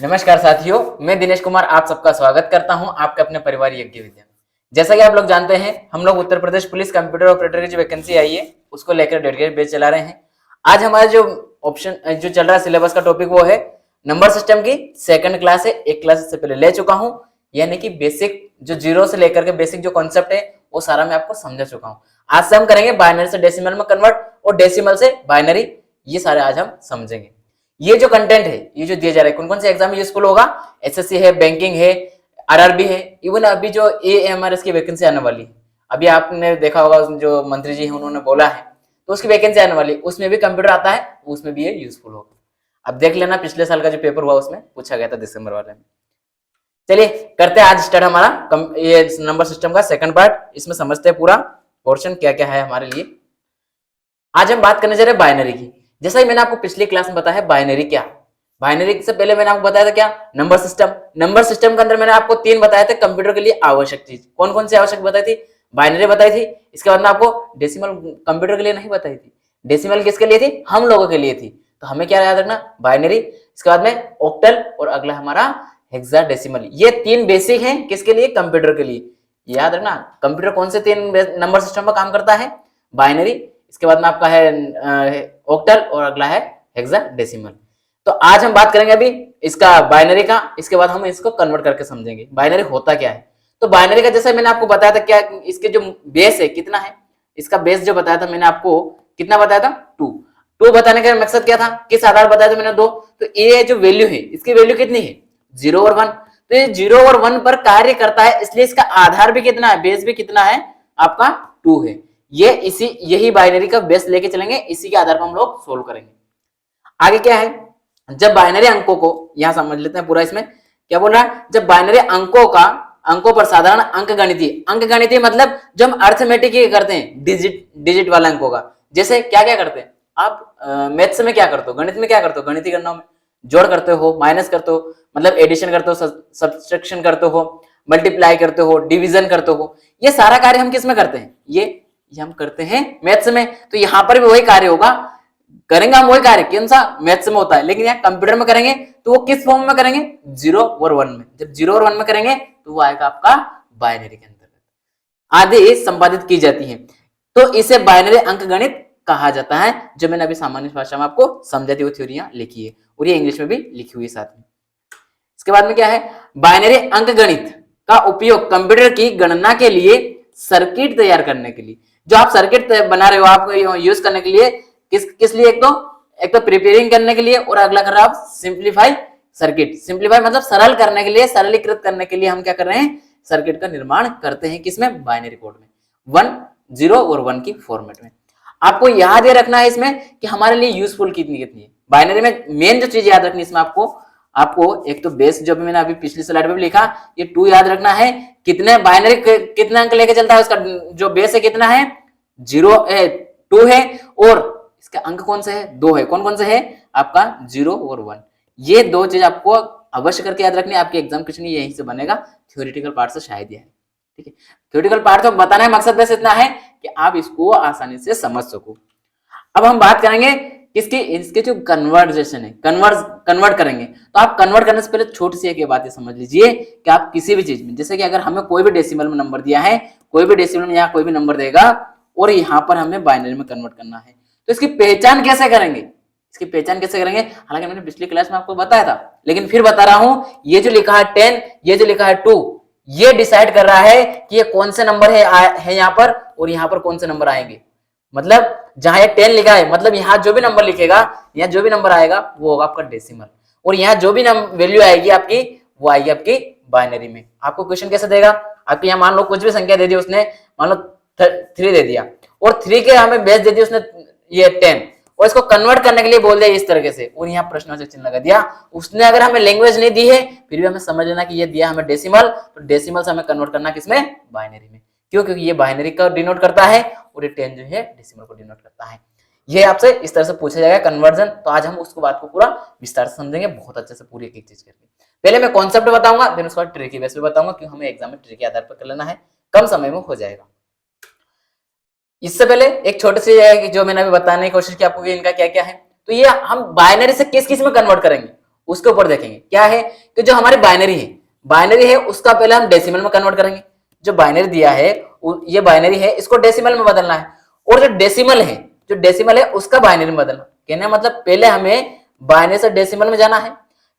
नमस्कार साथियों, मैं दिनेश कुमार आप सबका स्वागत करता हूं आपके अपने परिवार यज्ञ विद्या में। जैसा कि आप लोग जानते हैं, हम लोग Uttar Pradesh police computer operator की जो वैकेंसी आई है उसको लेकर डेडिकेटेड बैच चला रहे हैं। आज हमारा जो ऑप्शन जो चल रहा है सिलेबस का टॉपिक वो है नंबर सिस्टम की सेकंड क्लास है। एक क्लास से पहले ले चुका हूँ, यानी कि बेसिक जो जीरो से लेकर के बेसिक जो कॉन्सेप्ट है वो सारा मैं आपको समझा चुका हूँ। आज से हम करेंगे बाइनरी से डेसिमल में कन्वर्ट और डेसिमल से बाइनरी, ये सारे आज हम समझेंगे। ये जो कंटेंट है, ये जो दिया जा रहा है, कौन कौन से एग्जाम में यूजफुल होगा? एसएससी है, बैंकिंग है, आरआरबी है, इवन अभी जो एएमआरएस की वैकेंसी आने वाली है, अभी आपने देखा होगा जो मंत्री जी हैं उन्होंने बोला है, तो उसकी वैकेंसी आने वाली है, उसमें भी कंप्यूटर आता है, उसमें भी ये यूजफुल होगा। अब देख लेना, पिछले साल का जो पेपर हुआ उसमें पूछा गया था दिसंबर वाले में। चलिए करते हैं आज स्टार्ट हमारा ये नंबर सिस्टम का सेकंड पार्ट। इसमें समझते हैं पूरा पोर्शन क्या क्या है हमारे लिए। आज हम बात करने जा रहे हैं बाइनरी की। जैसा ही मैंने आपको पिछली क्लास में बताया बाइनरी क्या, बाइनरी से पहले मैंने आपको बताया था क्या, नंबर सिस्टम। नंबर सिस्टम के अंदर मैंने आपको तीन बताए थे कंप्यूटर के लिए आवश्यक चीज। कौन कौन सी आवश्यक बताई थी? बाइनरी बताई थी, इसके बाद में आपको डेसिमल कंप्यूटर के लिए नहीं बताई थी। डेसिमल किसके लिए थी? हम लोगों के लिए थी। तो हमें क्या याद रखना? बाइनरी, इसके बाद में ऑक्टल और अगला हमारा हेक्साडेसिमल। ये तीन बेसिक हैं किसके लिए? कंप्यूटर के लिए। याद रखना कंप्यूटर कौन से तीन नंबर सिस्टम पर काम करता है? बाइनरी, इसके बाद में आपका है ऑक्टल और अगला है हेक्साडेसिमल। तो आज हम बात करेंगे अभी इसका बाइनरी का, इसके बाद हम इसको कन्वर्ट करके समझेंगे बाइनरी होता क्या है। तो बाइनरी का जैसे मैंने आपको बताया था, क्या इसके जो बेस है कितना है, इसका बेस जो बताया था मैंने आपको कितना बताया था? 2 बताने का मकसद क्या था? किस आधार बताया था मैंने? 2। तो ये जो वैल्यू है इसकी वैल्यू कितनी है? 0 और 1। तो ये 0 और 1 पर कार्य करता है, इसलिए इसका आधार भी कितना है, बेस भी कितना है आपका? 2 है। ये यही बाइनरी का बेस लेके चलेंगे, इसी के आधार पर हम लोग सोल्व करेंगे। आगे क्या है, जब बाइनरी अंकों को, यहां समझ लेते हैं पूरा, इसमें क्या बोल रहा है, जब बाइनरी अंकों पर साधारण अंक गणितीय मतलब जो हम अर्थमेटिक करते हैं डिजिट वाला अंकों का। जैसे क्या क्या करते हैं आप मैथ्स में, क्या करते हो, गणित में क्या करते हो, गणितीय गणनाओं में जोड़ करते हो, माइनस करते हो, मतलब एडिशन करते हो, सब्सट्रैक्शन करते हो, मल्टीप्लाई करते हो, डिवीजन करते हो। ये सारा कार्य हम किस में करते हैं? ये हम करते हैं मैथ्स में। तो यहाँ पर भी वही कार्य होगा, करेंगे हम वही कार्य, कौन सा? मैथ्स में होता है, लेकिन यहाँ कंप्यूटर में करेंगे तो वो किस फॉर्म में करेंगे? 0 और 1 में। जब 0 और 1 में करेंगे तो वो आएगा आपका बाइनरी के अंतर्गत, आदि संपादित की जाती है। तो इसे बाइनरी अंकगणित कहा जाता है, जो मैंने अभी सामान्य भाषा में आपको समझाती हुई थ्योरियां लिखी है, और ये इंग्लिश में भी लिखी हुई है साथ में। इसके बाद में क्या है, बाइनरी अंकगणित का उपयोग कंप्यूटर की गणना के लिए, सर्किट तैयार करने के लिए, जो आप सर्किट बना रहे हो आपको यूज करने के लिए, किस लिए? एक तो प्रिपेयरिंग करने के लिए, और अगला कर रहे हो आप सिंप्लीफाई सर्किट। सिंप्लीफाई मतलब सरल करने के लिए, सरलीकृत करने के लिए हम क्या कर रहे हैं? सर्किट का निर्माण करते हैं। किसमें? बाइनरी कोड में, 1 0 और 1 की फॉर्मेट में। आपको याद ये रखना है इसमें कि हमारे लिए यूजफुल कितनी कितनी है। बाइनरी में मेन जो चीज याद रखनी है इसमें आपको एक तो बेस, जो भी मैंने अभी पिछली स्लाइड में भी लिखा, ये 2 याद रखना है। कितने बाइनरी कितने अंक लेके चलता है, उसका जो बेस है कितना है? 2 है, और इसका अंक कौन से है? 2 है। कौन कौन से है आपका? 0 और 1। ये 2 चीज आपको अवश्य करके याद रखनी है। आपके एग्जाम क्वेश्चन यहीं से बनेगा, थ्योरेटिकल पार्ट से शायद यह है, ठीक है। थ्योरेटिकल पार्ट तो बताना है, मकसद बस इतना है कि आप इसको आसानी से समझ सको। अब हम बात करेंगे किसकी? इसके जो कन्वर्जेशन है, कन्वर्ट करेंगे। तो आप कन्वर्ट करने से पहले छोटी सी एक बात समझ लीजिए कि आप किसी भी चीज में, जैसे कि अगर हमें कोई भी डेसिमल में नंबर दिया है, कोई भी डेसिमल में यहाँ कोई भी नंबर देगा, और यहाँ पर हमें बाइनरी में कन्वर्ट करना है, तो इसकी पहचान कैसे करेंगे? इसकी पहचान कैसे करेंगे? हालांकि मैंने पिछली क्लास में आपको बताया था, लेकिन फिर बता रहा हूं, ये जो लिखा है 10, ये जो लिखा है 2, ये डिसाइड कर रहा है कि ये कौन से नंबर है यहाँ पर, और यहाँ पर कौन से नंबर आएंगे। मतलब जहां ये 10 लिखा है, मतलब यहाँ जो भी नंबर लिखेगा, यहाँ जो भी नंबर आएगा वो होगा आपका डेसिमल, और यहाँ जो भी वैल्यू आएगी आपकी, वो आएगी आपकी बाइनरी में। आपको क्वेश्चन कैसे देगा? आपके यहाँ मान लो कुछ भी संख्या दे दी उसने, मान लो 3 दे दिया, और 3 के हमें बेस दे दी उसने ये 10, और इसको कन्वर्ट करने के लिए बोल दिया इस तरीके से, और यहाँ प्रश्नवाचक चिन्ह लगा दिया। उसने अगर हमें लैंग्वेज नहीं दी है, फिर भी हमें समझ लेना कि ये दिया हमें डेसिमल, तो डेसिमल से हमें कन्वर्ट करना किसमें? बाइनरी में। क्यों? क्योंकि ये बाइनरी का डिनोट करता है, और ये 10 जो है डेसिमल को डिनोट करता है। ये आपसे इस तरह से पूछा जाएगा कन्वर्जन। तो आज हम उसको बात को पूरा विस्तार से समझेंगे, बहुत अच्छे से पूरी एक एक चीज करके। पहले मैं कॉन्सेप्ट बताऊंगा, फिर उसके बाद ट्री की बेस पे बताऊंगा, क्योंकि हमें एग्जाम में ट्री के आधार पर कर लेना है, कम समय में हो जाएगा। इससे पहले एक छोटी सी है जो मैंने अभी बताने की कोशिश की आपको, इनका क्या क्या है। तो ये हम बाइनरी से किस किस में कन्वर्ट करेंगे, उसके ऊपर देखेंगे। क्या है कि जो हमारी बाइनरी है उसका पहले हम डेसिमल में कन्वर्ट करेंगे। जो बाइनरी दिया है ये बाइनरी है, इसको डेसिमल में बदलना है। और जो डेसिमल है उसका बाइनरी में बदलना। कहने मतलब पहले हमें बाइनरी से डेसिमल में जाना है,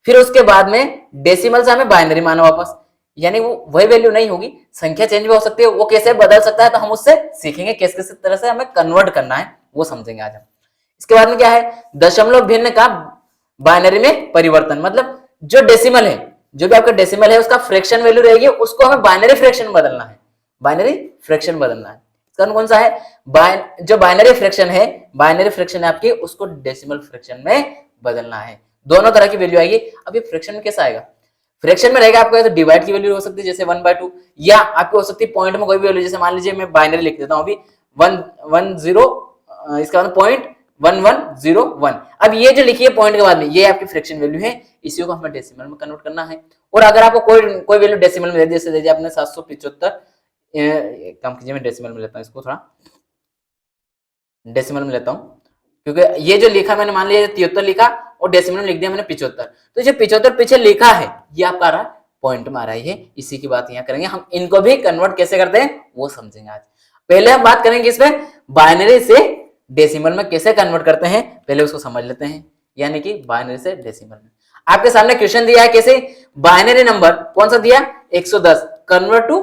फिर उसके बाद में डेसिमल से हमें बाइनरी माना वापस। यानी वो वही वैल्यू नहीं होगी, संख्या चेंज भी हो सकती है, वो कैसे बदल सकता है तो हम उससे सीखेंगे किस किस तरह से हमें कन्वर्ट करना है, वो समझेंगे आज हम। इसके बाद में क्या है, दशमलव भिन्न का बाइनरी में परिवर्तन। मतलब जो डेसिमल है, जो भी आपका डेसिमल है उसका फ्रैक्शन वैल्यू रहेगी, उसको हमें बाइनरी फ्रैक्शन बदलना है। बाइनरी फ्रैक्शन बदलना है। इसका कौन सा है, जो बाइनरी फ्रैक्शन है आपकी, उसको डेसिमल फ्रैक्शन में बदलना है। दोनों तरह की वैल्यू आएगी। अब ये फ्रैक्शन में कैसा आएगा, फ्रैक्शन में रहेगा आपका तो डिवाइड की वैल्यू हो सकती है जैसे 1/2, या आपकी हो सकती है पॉइंट में कोई भी वैल्यू। जैसे मान लीजिए मैं बाइनरी लिख देता हूं अभी 110, इसका मतलब 0.1101। अब ये जो लिखी है पॉइंट के बाद में, ये आपकी फ्रैक्शन वैल्यू है, इसी को हमें डेसिमल में कन्वर्ट करना है। और अगर आपको कोई वैल्यू डेसिमल में दे दी, जैसे दे दिया आपने 775, कम कीजिए, मैं डेसिमल में लेता हूं इसको, थोड़ा डेसिमल में लेता हूं, क्योंकि ये जो लिखा मैंने, मान लिया 73 लिखा और डेसिमल में लिख दिया मैंने 75, तो जो 75 पीछे लिखा है ये आपका रहा पॉइंट में आ रहा है, इसी की बात यहाँ करेंगे। हम इनको भी कन्वर्ट कैसे करते हैं वो समझेंगे आज। पहले हम बात करेंगे इसमें बाइनरी से डेसिमल में कैसे कन्वर्ट करते हैं, पहले उसको समझ लेते हैं। यानी कि बाइनरी से डेसिमल में आपके सामने क्वेश्चन दिया है, कैसे बाइनरी नंबर कौन सा दिया 110 कन्वर्ट टू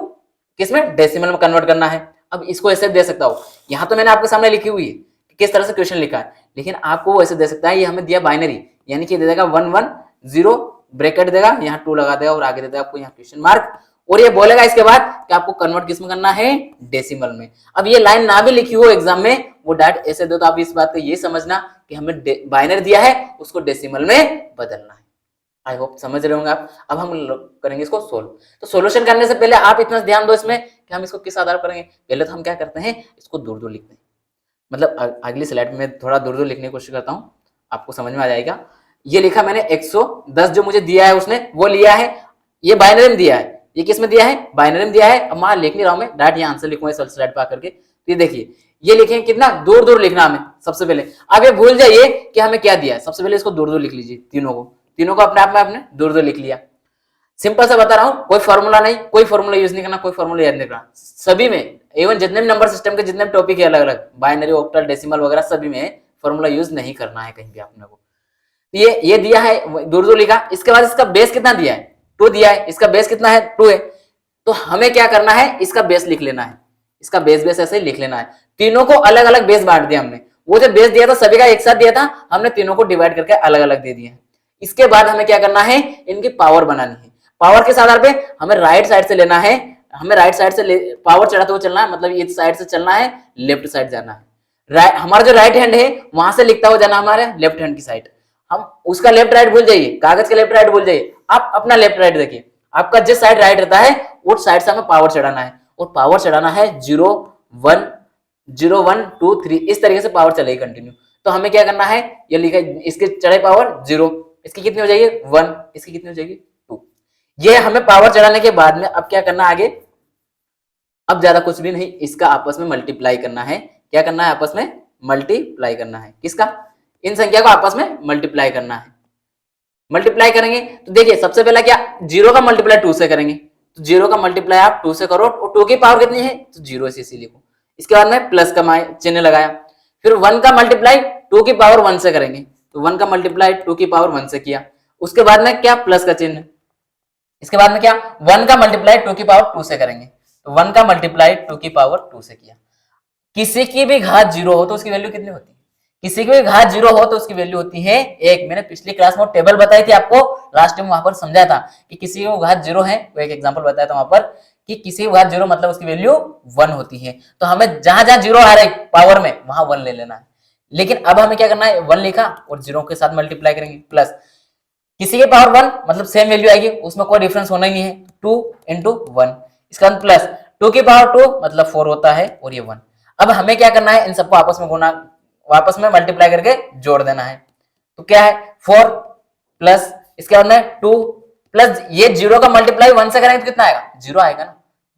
किसमें, डेसिमल में कन्वर्ट करना है। अब इसको ऐसे दे सकता हूं, यहां तो मैंने आपके सामने लिखी हुई है किस तरह से क्वेश्चन लिखा है, लेकिन आपको वो ऐसे दे सकता है, ये हमें दिया बाइनरी, यानी कि दे देगा 110 ब्रैकेट देगा, यहाँ 2 लगा देगा और आगे दे देगा आपको यहाँ क्वेश्चन मार्क, और ये बोलेगा इसके बाद कि आपको कन्वर्ट किस में करना है, डेसिमल में। अब ये लाइन ना भी लिखी हो एग्जाम में, वो डायरेक्ट ऐसे दो, तो आप इस बात को ये समझना कि हमें बाइनरी दिया है उसको डेसिमल में बदलना है। आई होप समझ रहे होंगे आप। अब हम करेंगे इसको सोल्व। तो सॉल्यूशन करने से पहले आप इतना ध्यान दो इसमें कि हम इसको किस आधार पर करेंगे। पहले तो हम क्या करते हैं, इसको दूर दूर लिखते हैं, मतलब अगली स्लाइड में थोड़ा दूर दूर लिखने की कोशिश करता हूँ, आपको समझ में आ जाएगा। ये लिखा मैंने 110 जो मुझे दिया है उसने वो लिया है, ये बाइनरी में दिया है, ये किस में दिया है, बाइनरी में दिया है। अब मैं लिख नहीं रहा हूं, मैं डायरेक्ट यहाँ आंसर लिखूंगा स्लाइड पर आकर के। तो ये देखिए, ये लिखे कितना दूर दूर लिखना हमें सबसे पहले। अब ये भूल जाइए कि हमें क्या दिया है, सबसे पहले इसको दूर दूर लिख लीजिए, तीनों को अपने आप में आपने दूर दूर लिख लिया। सिंपल सा बता रहा हूं, कोई फॉर्मूला नहीं, कोई फॉर्मूला यूज नहीं करना, कोई फॉर्मूला याद नहीं करना। सभी में इवन जितने भी नंबर सिस्टम के जितने भी टॉपिक है अलग अलग, बाइनरी, ऑक्टल, डेसिमल वगैरह, सभी में फॉर्मूला यूज नहीं करना है कहीं भी आपने को। ये दिया है, दूर दूर लिखा। इसके बाद इसका बेस कितना दिया है, 2 दिया है, इसका बेस कितना है, 2 है। तो हमें क्या करना है, इसका बेस लिख लेना है, इसका बेस ऐसे ही लिख लेना है। तीनों को अलग अलग बेस बांट दिया हमने, वो जो बेस दिया था सभी का एक साथ दिया था, हमने तीनों को डिवाइड करके अलग अलग दे दिया। इसके बाद हमें क्या करना है, इनकी पावर बनानी है। पावर किस आधार पे, हमें राइट साइड से लेना है, हमें राइट साइड से पावर चढ़ाते हुए चलना है, मतलब इस साइड से चलना है, लेफ्ट साइड जाना है। हमारा जो राइट हैंड है वहां से लिखता हुआ जाना हमारे लेफ्ट हैंड की साइड। हम उसका लेफ्ट राइट भूल जाइए, कागज का लेफ्ट राइट भूल जाइए, आप अपना लेफ्ट राइट देखिए, आपका जिस साइड राइट रहता है उस साइड से हमें पावर चढ़ाना है, और पावर चढ़ाना है 0 1 0 1 2 3, इस तरीके से पावर चलेगी कंटिन्यू। तो हमें क्या करना है, ये लिखा है, इसके चढ़े पावर 0, इसकी कितनी हो जाएगी 1, इसकी कितनी हो जाएगी 2। ये हमें पावर चढ़ाने के बाद में अब क्या करना है आगे, अब ज्यादा कुछ भी नहीं, इसका आपस में मल्टीप्लाई करना है। क्या करना है, आपस में मल्टीप्लाई करना है, किसका, इन संख्या को आपस में मल्टीप्लाई करना है। मल्टीप्लाई करेंगे तो देखिए सबसे पहला क्या, 0 का मल्टीप्लाई 2 से करेंगे, तो 0 का मल्टीप्लाई आप 2 से करो, और 2 की पावर कितनी है, तो 0 से इसी लिखो। इसके बाद में प्लस का चिन्ह लगाया। फिर 1 का मल्टीप्लाई 2 की पावर 1 से करेंगे, तो 1 का मल्टीप्लाई 2 की पावर 1 से किया। उसके बाद में क्या, प्लस का चिन्ह। इसके बाद में क्या, 1 का मल्टीप्लाई 2 की पावर 2 से करेंगे, तो 1 का मल्टीप्लाई 2 की पावर 2 से किया। किसी की भी घात 0 हो तो उसकी वैल्यू कितनी होती है, किसी की भी घात 0 हो तो उसकी वैल्यू होती है 1। मैंने पिछली क्लास में टेबल बताई थी आपको, लास्ट में वहां पर समझा था कि किसी की घात 0 है, वो एक एग्जांपल बताया था वहां पर कि किसी की घात 0 मतलब उसकी वैल्यू 1 होती है। तो हमें जहां जहां 0 आ रहा है पावर में वहां 1 ले लेना है। लेकिन अब हमें क्या करना है, 1 लिखा और 0 के साथ मल्टीप्लाई करेंगे, प्लस किसी के पावर 1 मतलब सेम वैल्यू आएगी, उसमें कोई डिफरेंस होना ही नहीं है, 2 × 1। इसका प्लस 2 की पावर 2 मतलब 4 होता है, और ये 1। अब हमें क्या करना है, इन सबको आपस में गुना, वापस में मल्टीप्लाई करके जोड़ देना है। तो क्या है 4 प्लस इसके बाद में 2 प्लस ये 0 का मल्टीप्लाई 1 से करेंगे तो कितना आएगा, 0 आएगा ना,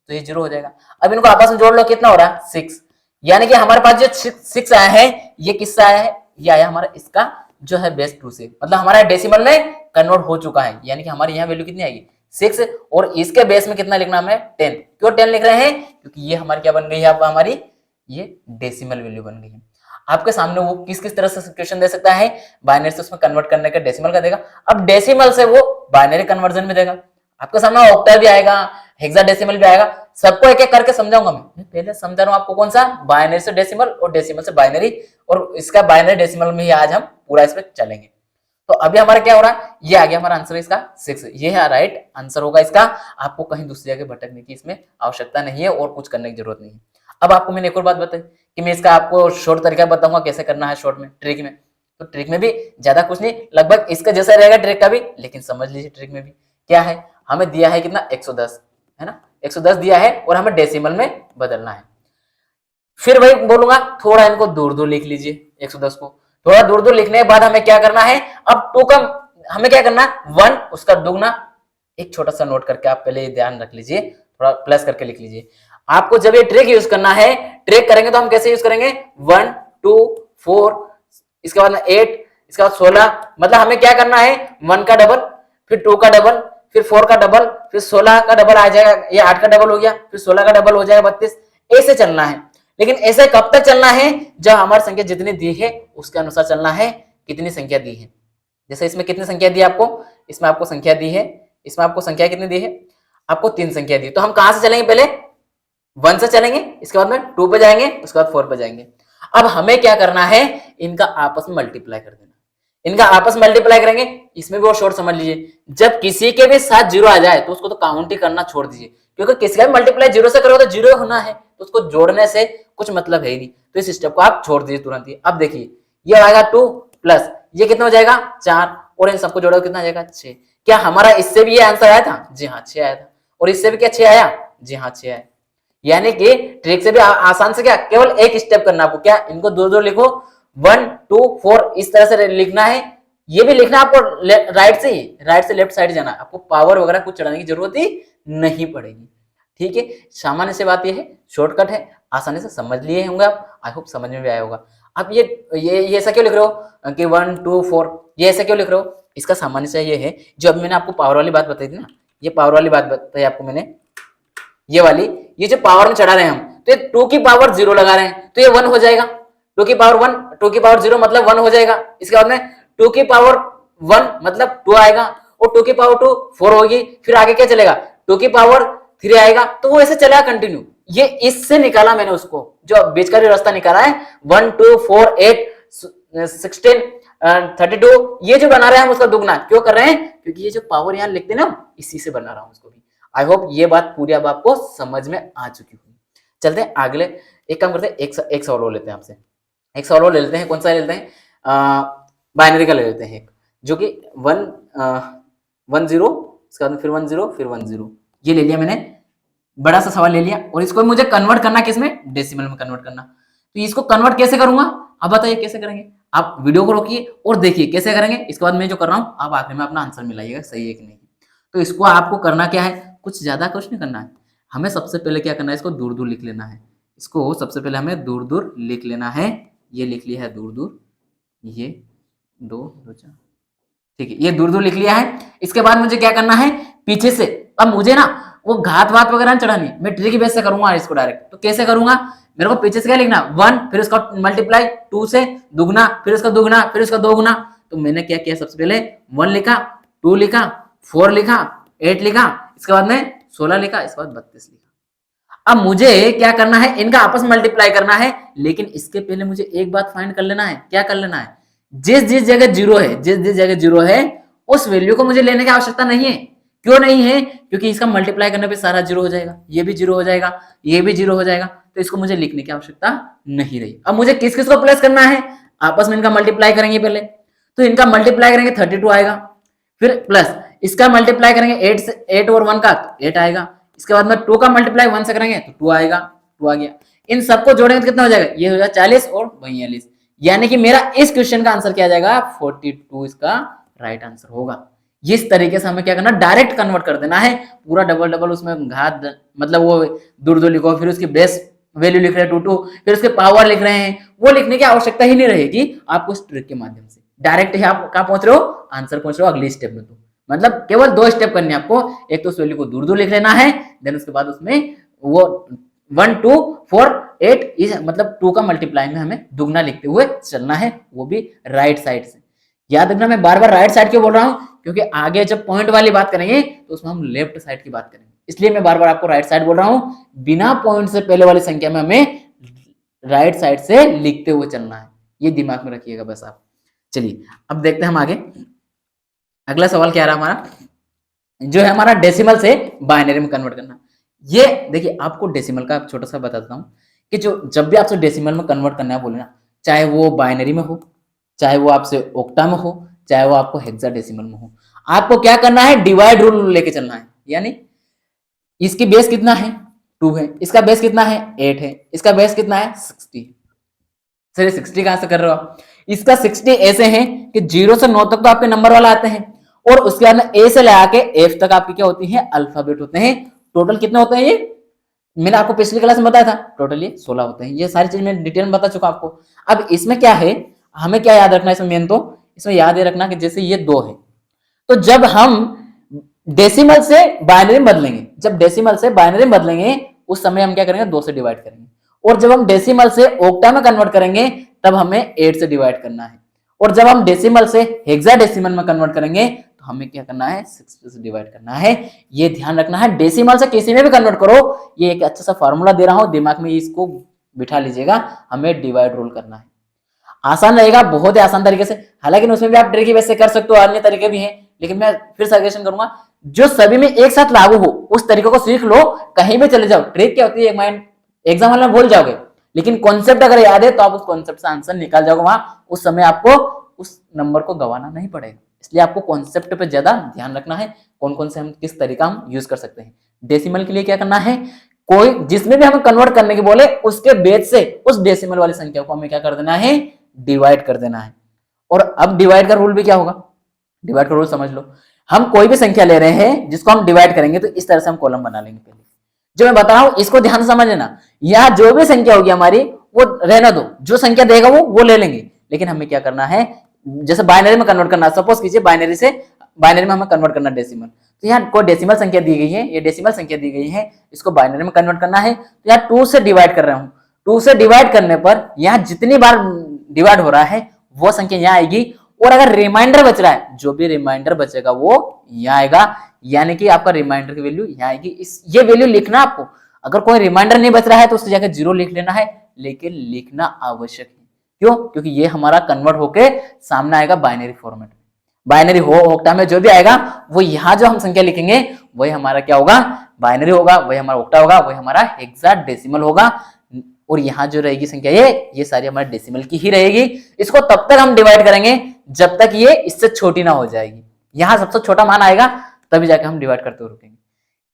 तो ये 0 हो जाएगा। अब इनको आपस में जोड़ लो, कितना हो रहा है 6। यानी कि हमारे पास जो 6 आया है ये किससे आया है, ये आया हमारा इसका जो है बेस 2 से, मतलब हमारा डेसिमल में कन्वर्ट हो चुका है, यानी कि हमारी यहाँ वैल्यू कितनी आएगी 6, और इसके बेस में कितना लिखना हमें 10। क्यों 10 लिख रहे हैं? क्योंकि ये हमारी क्या बन गई है, अब हमारी ये डेसिमल वैल्यू बन गई है। आपके सामने वो किस किस तरह से क्वेश्चन दे सकता है, बाइनरी से उसमें कन्वर्ट करने का डेसिमल का देगा, अब डेसिमल से वो बाइनरी कन्वर्जन में देगा। आपके सामने ऑक्टल भी आएगा, हेक्साडेसिमल भी आएगा, सबको एक एक करके समझाऊंगा मैं पहले समझा रहा हूं आपको कौन सा, बाइनरी से डेसिमल और डेसिमल से बाइनरी, और इसका बाइनरी डेसिमल में ही आज हम पूरा इस पे चलेंगे। तो अभी हमारा क्या हो रहा है, ये आ गया हमारा आंसर इसका 6, ये है राइट आंसर होगा इसका। आपको कहीं दूसरी जगह भटकने की इसमें आवश्यकता नहीं है और कुछ करने की जरूरत नहीं है। अब आपको मैंने एक और बात बताई कि मैं इसका आपको शॉर्ट तरीका बताऊंगा कैसे करना है शॉर्ट में, ट्रिक में। तो ट्रिक में भी ज्यादा कुछ नहीं, लगभग इसका जैसा रहेगा ट्रिक का भी, लेकिन समझ लीजिए ट्रिक में भी क्या है, हमें दिया है कितना 110 है ना, 110 दिया है और हमें डेसिमल में बदलना है। फिर वही बोलूंगा थोड़ा इनको दूर दूर लिख लीजिए, 110 को थोड़ा दूर दूर लिखने के बाद हमें क्या करना है, अब 2 का हमें क्या करना है 1 उसका दुगना। एक छोटा सा नोट करके आप पहले ध्यान रख लीजिए, थोड़ा प्लस करके लिख लीजिए। आपको जब ये ट्रिक यूज करना है, ट्रिक करेंगे तो हम कैसे यूज करेंगे 1 2 4, इसके बाद 8, इसके बाद 16, मतलब हमें क्या करना है 1 का डबल, फिर 2 का डबल, फिर 4 का डबल, फिर 16 का डबल आ जाएगा, ये 8 का डबल हो गया, फिर 16 का डबल हो जाएगा 32, ऐसे चलना है। लेकिन ऐसे कब तक चलना है, जब हमारी संख्या जितनी दी है उसके अनुसार चलना है, कितनी संख्या दी है। जैसे इसमें कितनी संख्या दी है आपको, इसमें आपको संख्या दी है, इसमें आपको संख्या कितनी दी है, आपको 3 संख्या दी, तो हम कहां से चलेंगे, पहले 1 से चलेंगे, इसके बाद में 2 पे जाएंगे, उसके बाद 4 पे जाएंगे। अब हमें क्या करना है, इनका आपस में मल्टीप्लाई कर देना, इनका आपस में मल्टीप्लाई करेंगे। इसमें भी वो शॉर्ट समझ लीजिए, जब किसी के भी साथ 0 आ जाए तो उसको तो काउंट ही करना छोड़ दीजिए, क्योंकि किसी का भी मल्टीप्लाई 0 से करोगे तो 0 होना है, तो उसको जोड़ने से कुछ मतलब है ही नहीं, तो इस स्टेप को आप छोड़ दीजिए तुरंत ही। अब देखिए ये आएगा 2 प्लस ये कितना हो जाएगा 4, और इन सबको जोड़ोगे कितना आ जाएगा 6। क्या हमारा इससे भी ये आंसर आया था, जी हाँ 6 आया था, और इससे भी क्या 6 आया, जी हाँ 6 आया। यानी कि ट्रिक से भी आसान से क्या, केवल एक स्टेप करना आपको, क्या इनको दो दो लिखो, 1 2 4 इस तरह से लिखना है। ये भी लिखना आपको राइट से लेफ्ट साइड जाना, आपको पावर वगैरह कुछ चढ़ाने की जरूरत ही नहीं पड़ेगी। ठीक है, सामान्य से बात ये है, शॉर्टकट है, आसानी से समझ लिए होंगे आप, आई होप समझ में भी आया होगा। आप ये ऐसा क्यों लिख रहे हो कि 1 2 4, ये ऐसा क्यों लिख रहे हो, इसका सामान्य से ये है, जो अब मैंने आपको पावर वाली बात बताई थी ना, ये पावर वाली बात बताई आपको मैंने, ये वाली, ये जो पावर में चढ़ा रहे हैं हम, तो ये 2 की पावर 0 लगा रहे हैं, तो ये 1 हो जाएगा, 2 की पावर 1, 2 की पावर 0 मतलब 1 हो जाएगा। इसके बाद में 2 की पावर 1 मतलब 2 आएगा, और 2 की पावर 2 4 होगी, फिर आगे क्या चलेगा 2 की पावर 3 आएगा, तो वो ऐसे चलेगा कंटिन्यू। ये इससे निकाला मैंने उसको, जो बीच का जो रास्ता निकाला है 1 2 4 8 16 32, ये जो बना रहे हैं हम उसका दुगना क्यों कर रहे हैं, क्योंकि ये जो पावर यहाँ लिखते हैं ना, इसी से बना रहा हूं उसको भी। आई होप ये बात पूरी अब आपको समझ में आ चुकी होगी। चलते हैं अगले, एक काम करते हैं, एक सवाल और लेते हैं आपसे, एक सवाल और ले लेते हैं। कौन सा लेते हैं, बाइनरी का ले लेते हैं एक, जो कि 1 0, उसके बाद फिर 1 0 फिर 1 0, ये ले लिया मैंने, बड़ा सा सवाल ले लिया, और इसको मुझे कन्वर्ट करना किसमें, डेसिमल में कन्वर्ट करना। तो इसको कन्वर्ट कैसे करूंगा, अब बताइए कैसे करेंगे। आप वीडियो को रोकिए और देखिए कैसे करेंगे, इसके बाद मैं जो कर रहा हूं आप आखिर में अपना आंसर मिलाइएगा सही है कि नहीं। तो इसको आपको करना क्या है, कुछ ज्यादा कुछ नहीं करना है, हमें सबसे पहले क्या करना है, इसको दूर दूर लिख लेना है। इसको सबसे पहले हमें दूर दूर लिख लेना है, ये लिख लिया है दूर दूर, ये 2 2 4, ठीक है, ये दूर दूर लिख लिया है। इसके बाद मुझे क्या करना है, पीछे से, अब मुझे ना वो घात वात वगैरह चढ़ानी, मैं ट्रिक बेस से करूंगा इसको डायरेक्ट। तो कैसे करूंगा, मेरे को पीछे से क्या लिखना 1, फिर उसका मल्टीप्लाई 2 से दुगना, फिर उसका दुगना, फिर उसका दोगुना। तो मैंने क्या किया, सबसे पहले 1 लिखा, 2 लिखा, 4 लिखा, 8 लिखा, इसके बाद में 16 लिखा, इसके बाद 32 लिखा। अब मुझे क्या करना है, इनका आपस में मल्टीप्लाई करना है, लेकिन इसके पहले मुझे एक बात फाइंड कर लेना है। क्या कर लेना है, जिस जिस जगह 0 है, जिस जिस जगह 0 है उस वैल्यू को मुझे लेने की आवश्यकता नहीं है। क्यों नहीं है, क्योंकि इसका मल्टीप्लाई करने पे सारा 0 हो जाएगा, ये भी 0 हो जाएगा, ये भी 0 हो जाएगा, तो इसको मुझे लिखने की आवश्यकता नहीं रही। अब मुझे किस किस को प्लस करना है, आपस में इनका मल्टीप्लाई करेंगे पहले, तो इनका मल्टीप्लाई करेंगे 32 आएगा, फिर प्लस इसका मल्टीप्लाई करेंगे 8 और 1 का, तो 8 आएगा। इसके बाद में 2 का मल्टीप्लाई 1 से करेंगे तो 2 आएगा, 2 आ गया। इन सबको जोड़ेंगे तो कितना हो जाएगा, ये हो जाएगा 40 और 42, यानी कि मेरा इस क्वेश्चन का आंसर क्या आ जाएगा 42, इसका राइट आंसर होगा। इस तरीके से हमें क्या करना, डायरेक्ट कन्वर्ट कर देना है, पूरा डबल उसमें घात, मतलब वो दूर दूर लिखो, फिर उसकी बेस वैल्यू लिख रहे हैं 2 2, फिर उसके पावर लिख रहे हैं, वो लिखने की आवश्यकता ही नहीं रहेगी आपको इस ट्रिक के माध्यम से। डायरेक्ट ही आप कहाँ पहुंच रहे हो, आंसर पहुंच रहे हो अगली स्टेप में। तो मतलब केवल 2 स्टेप करने आपको, एक तो उस वैल्यू को दूर दूर लिख लेना है, देन उसके बाद उसमें वो 1 2 4 8 इस मतलब 2 का मल्टीप्लाई में हमें दुगना लिखते हुए चलना है, वो भी राइट साइड से। याद रखना मैं बार बार राइट साइड क्यों बोल रहा हूँ, क्योंकि आगे जब पॉइंट वाली बात करेंगे तो उसमें हम लेफ्ट साइड की बात करेंगे, इसलिए मैं बार बार आपको राइट साइड बोल रहा हूँ। बिना पॉइंट से पहले वाली संख्या में हमें राइट साइड से लिखते हुए चलना है, ये दिमाग में रखिएगा बस आप। चलिए अब देखते हैं हम आगे। अगला सवाल क्या रहा हमारा, जो है हमारा डेसिमल से बाइनरी में कन्वर्ट करना। ये देखिए आपको डेसिमल का छोटा सा बताता हूँ कि जो जब भी आपसे डेसिमल में कन्वर्ट करना है बोले ना, चाहे वो बाइनरी में हो, चाहे वो आपसे ओक्टा में हो, चाहे वो आपको हेक्साडेसिमल में हो, आपको क्या करना है, डिवाइड रूल लेके चलना है। यानी इसकी बेस कितना है, 2 है, इसका बेस कितना है, 8 है, इसका बेस कितना है, 60 है। सर 60 कहां से कर रहे हो आप, इसका 60 ऐसे हैं कि 0 से 9 तक तो आपके नंबर वाला आते हैं, और उसके बाद में ए से लगा के एफ तक आपकी क्या होती है, अल्फाबेट होते हैं। टोटल कितने होते हैं ये, मैंने आपको पिछली क्लास में बताया था, टोटल ये 16 होते हैं। ये सारी चीज मैं डिटेल में बता चुका आपको। अब इसमें क्या है, हमें क्या याद रखना है इसमें, मेन तो इसमें याद ये रखना कि जैसे ये 2 है, तो जब हम डेसिमल से बाइनरी में बदलेंगे, जब डेसिमल से बाइनरी में बदलेंगे उस समय हम क्या करेंगे, 2 से डिवाइड करेंगे, और जब हम डेसिमल से ओक्टा में कन्वर्ट करेंगे तब हमें 8 से डिवाइड करना है, और जब हम डेसिमल से हेक्साडेसिमल में कन्वर्ट करेंगे तो हमें क्या करना है, 60 से डिवाइड करना है। ये ध्यान रखना है, डेसिमल से किसी में भी कन्वर्ट करो, ये एक अच्छा सा फॉर्मूला दे रहा हूं, दिमाग में इसको बिठा लीजिएगा, हमें डिवाइड रूल करना है। आसान रहेगा, बहुत ही आसान तरीके से, हालांकि उसमें भी आप ट्रिक वैसे कर सकते हो, अन्य तरीके भी हैं, लेकिन मैं फिर सजेशन करूंगा जो सभी में एक साथ लागू हो उस तरीके को सीख लो, कहीं भी चले जाओ। ट्रिक क्या होती है, एक माइंड एग्जाम वाले में भूल जाओगे, लेकिन कॉन्सेप्ट अगर याद है तो आप उस कॉन्सेप्ट से आंसर निकाल जाओगे वहां, उस समय आपको उस नंबर को गंवाना नहीं पड़ेगा। इसलिए आपको कॉन्सेप्ट पे ज्यादा ध्यान रखना है, कौन कौन से हम किस तरीका हम यूज कर सकते हैं। डेसिमल के लिए क्या करना है, कोई जिसमें भी हमें कन्वर्ट करने की बोले उसके बेस से उस डेसिमल वाली संख्या को हमें क्या कर देना है, डिवाइड कर देना है। और अब डिवाइड का रूल भी क्या होगा, डिवाइड का रूल समझ लो। हम कोई भी संख्या ले रहे हैं जिसको हम डिवाइड करेंगे तो इस तरह से हम कॉलम बना लेंगे। पहले जो मैं बता रहा हूं इसको ध्यान से समझ लेना, यहां जो भी संख्या होगी हमारी वो रहना दो, जो संख्या देगा वो ले लेंगे, लेकिन हमें क्या करना है, जैसे बाइनरी में कन्वर्ट करना, सपोज कीजिए बाइनरी में हमें कन्वर्ट करना डेसिमल, तो यहाँ कोई डेसिमल संख्या दी गई है, ये डेसिमल संख्या दी गई है, इसको बाइनरी में कन्वर्ट करना है, तो यहाँ 2 से डिवाइड कर रहा हूँ। 2 से डिवाइड करने पर यहाँ जितनी बार डिवाइड हो रहा है वो संख्या यहाँ आएगी, और अगर रिमाइंडर बच रहा है, जो भी रिमाइंडर बचेगा वो यहाँ आएगा, यानी कि आपका रिमाइंडर की वैल्यू यहाँ आएगी। ये वैल्यू लिखना आपको, अगर कोई रिमाइंडर नहीं बच रहा है तो उससे जाकर 0 लिख लेना है, लेकिन लिखना आवश्यक है। क्यों, क्योंकि ये हमारा कन्वर्ट होके सामने आएगा बाइनरी फॉर्मेट में। बाइनरी हो ओक्टा में जो भी आएगा वो यहाँ जो हम संख्या लिखेंगे वही हमारा क्या होगा, बाइनरी होगा, वही हमारा ओक्टा होगा, वही हमारा हेक्साडेसिमल होगा, और यहाँ जो रहेगी संख्या ये सारी हमारे डेसिमल की ही रहेगी। इसको तब तक हम डिवाइड करेंगे जब तक ये इससे छोटी ना हो जाएगी, यहाँ सबसे छोटा मान आएगा तभी जाके हम डिवाइड करते रुकेंगे।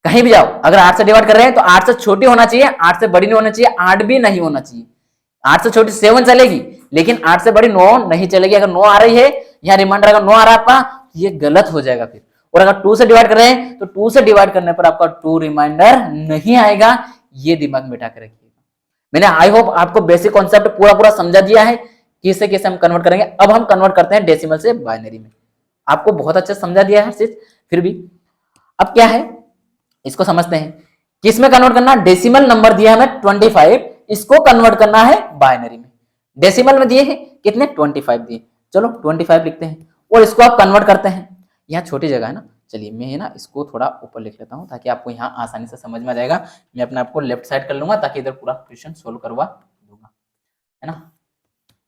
कहीं भी जाओ, अगर 8 से डिवाइड कर रहे हैं तो 8 से छोटी होना चाहिए, 8 से बड़ी नहीं होना चाहिए, 8 भी नहीं होना चाहिए। 8 से छोटी 7 चलेगी, लेकिन 8 से बड़ी 9 नहीं चलेगी। अगर 9 आ रही है, यहाँ रिमाइंडर अगर 9 आ रहा है आपका, ये गलत हो जाएगा फिर। और अगर 2 से डिवाइड कर रहे हैं तो 2 से डिवाइड करने पर आपका 2 रिमाइंडर नहीं आएगा, ये दिमाग में बिठा के रखिएगा। मैंने आई होप आपको बेसिक कॉन्सेप्ट पूरा समझा दिया है, किसे कैसे हम कन्वर्ट करेंगे। अब हम कन्वर्ट करते हैं डेसिमल से बाइनरी में, आपको बहुत अच्छे से समझा दिया है हर चीज, फिर भी अब क्या है इसको समझते हैं। किसमें कन्वर्ट करना, डेसिमल नंबर दिया है हमें 25, इसको कन्वर्ट करना है बाइनरी में। डेसिमल में दिए हैं कितने, 25 दिए, चलो 25 लिखते हैं और इसको आप कन्वर्ट करते हैं। यहाँ छोटी जगह है ना, चलिए मैं ना इसको थोड़ा ऊपर लिख लेता हूँ ताकि आपको यहाँ आसानी से समझ में आ जाएगा। मैं अपने आपको लेफ्ट साइड कर लूंगा ताकि इधर पूरा क्वेश्चन सोल्व करवा दूंगा, है ना।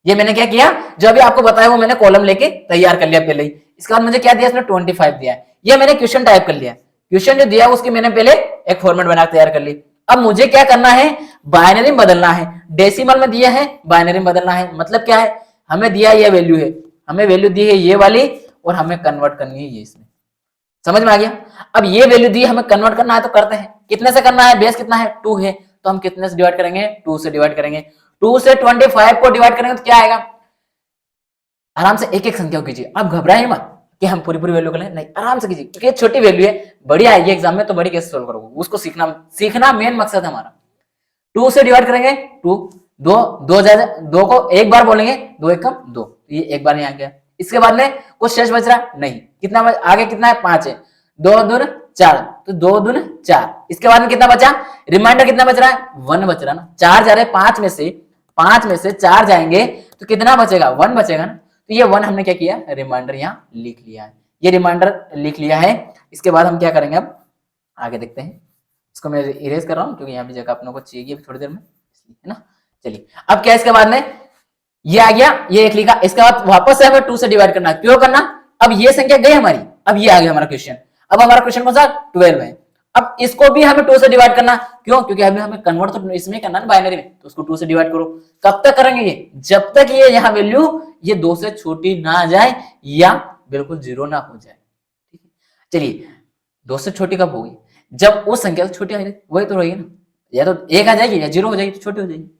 ये मैंने क्या किया, जो अभी आपको बताया वो मैंने कॉलम लेके तैयार कर लिया पहले ही। इसके बाद मुझे क्या दिया, इसने 25 दिया है, ये मैंने क्वेश्चन टाइप कर लिया। क्वेश्चन जो दिया उसकी मैंने पहले एक फॉर्मेट बना तैयार कर ली। अब मुझे क्या करना है, बाइनरी में बदलना है। डेसिमल में दिया है, बाइनरी में बदलना है। मतलब क्या है, हमें दिया ये वैल्यू है, हमें वैल्यू दी है ये वाली, और हमें कन्वर्ट करनी है ये इसमें। समझ में आ गया। अब ये वैल्यू दी हमें कन्वर्ट करना है तो करते हैं। कितने से करना है, बेस कितना है 2 है, तो हम कितने से डिवाइड करेंगे, 2 से डिवाइड करेंगे। 2 से 25 को डिवाइड करेंगे तो क्या आएगा, आराम से एक एक संख्या कीजिए, आप घबराइए मत कि हम पूरी वैल्यू कर लें, नहीं आराम से कीजिए, क्योंकि छोटी वैल्यू है, बड़ी आएगी एग्जाम में तो बड़ी कैसे सोल्व करोगे, उसको सीखना मेन मकसद है हमारा। 2 से डिवाइड करेंगे, 2 को एक बार बोलेंगे, 2 एकम 2, ये एक बार नहीं आ गया। इसके बाद में कुछ शेष बच रहा नहीं, कितना आगे कितना है 5 है, 2 दून 4, तो 2 दून 4, इसके बाद में कितना बचा, रिमाइंडर कितना बच रहा है 1 बच रहा ना, 4 जा रहे 5 में से 4 जाएंगे तो कितना बचेगा 1 बचेगा ना, तो ये 1 हमने क्या किया, रिमाइंडर यहाँ लिख लिया है, ये रिमाइंडर लिख लिया है। इसके बाद हम क्या करेंगे, अब आगे देखते हैं, इसको मैं इरेज कर रहा हूँ क्योंकि यहाँ भी जगह अपनों को चाहिए थोड़ी देर में, है ना। चलिए अब क्या, इसके बाद में ये आ गया, ये एक लिखा, इसके बाद वापस से हमें 2 से डिवाइड करना है, क्यों करना, अब ये संख्या गई हमारी, अब ये आ गया हमारा क्वेश्चन, अब हमारा क्वेश्चन कौन सा 12 है, अब इसको भी हमें 2 से डिवाइड करना, क्यों, क्योंकि अभी हमें कन्वर्ट तो इसमें करना है बाइनरी में, तो उसको 2 से डिवाइड करो। कब तक करेंगे ये, जब तक ये यहाँ वैल्यू ये 2 से छोटी ना आ जाए या बिल्कुल 0 ना हो जाए, ठीक है। चलिए 2 से छोटी कब होगी, जब उस संख्या से छोटी आएगी, वही तो रहेगी ना, या तो 1 आ जाएगी या 0 हो जाएगी, तो छोटी हो जाएगी।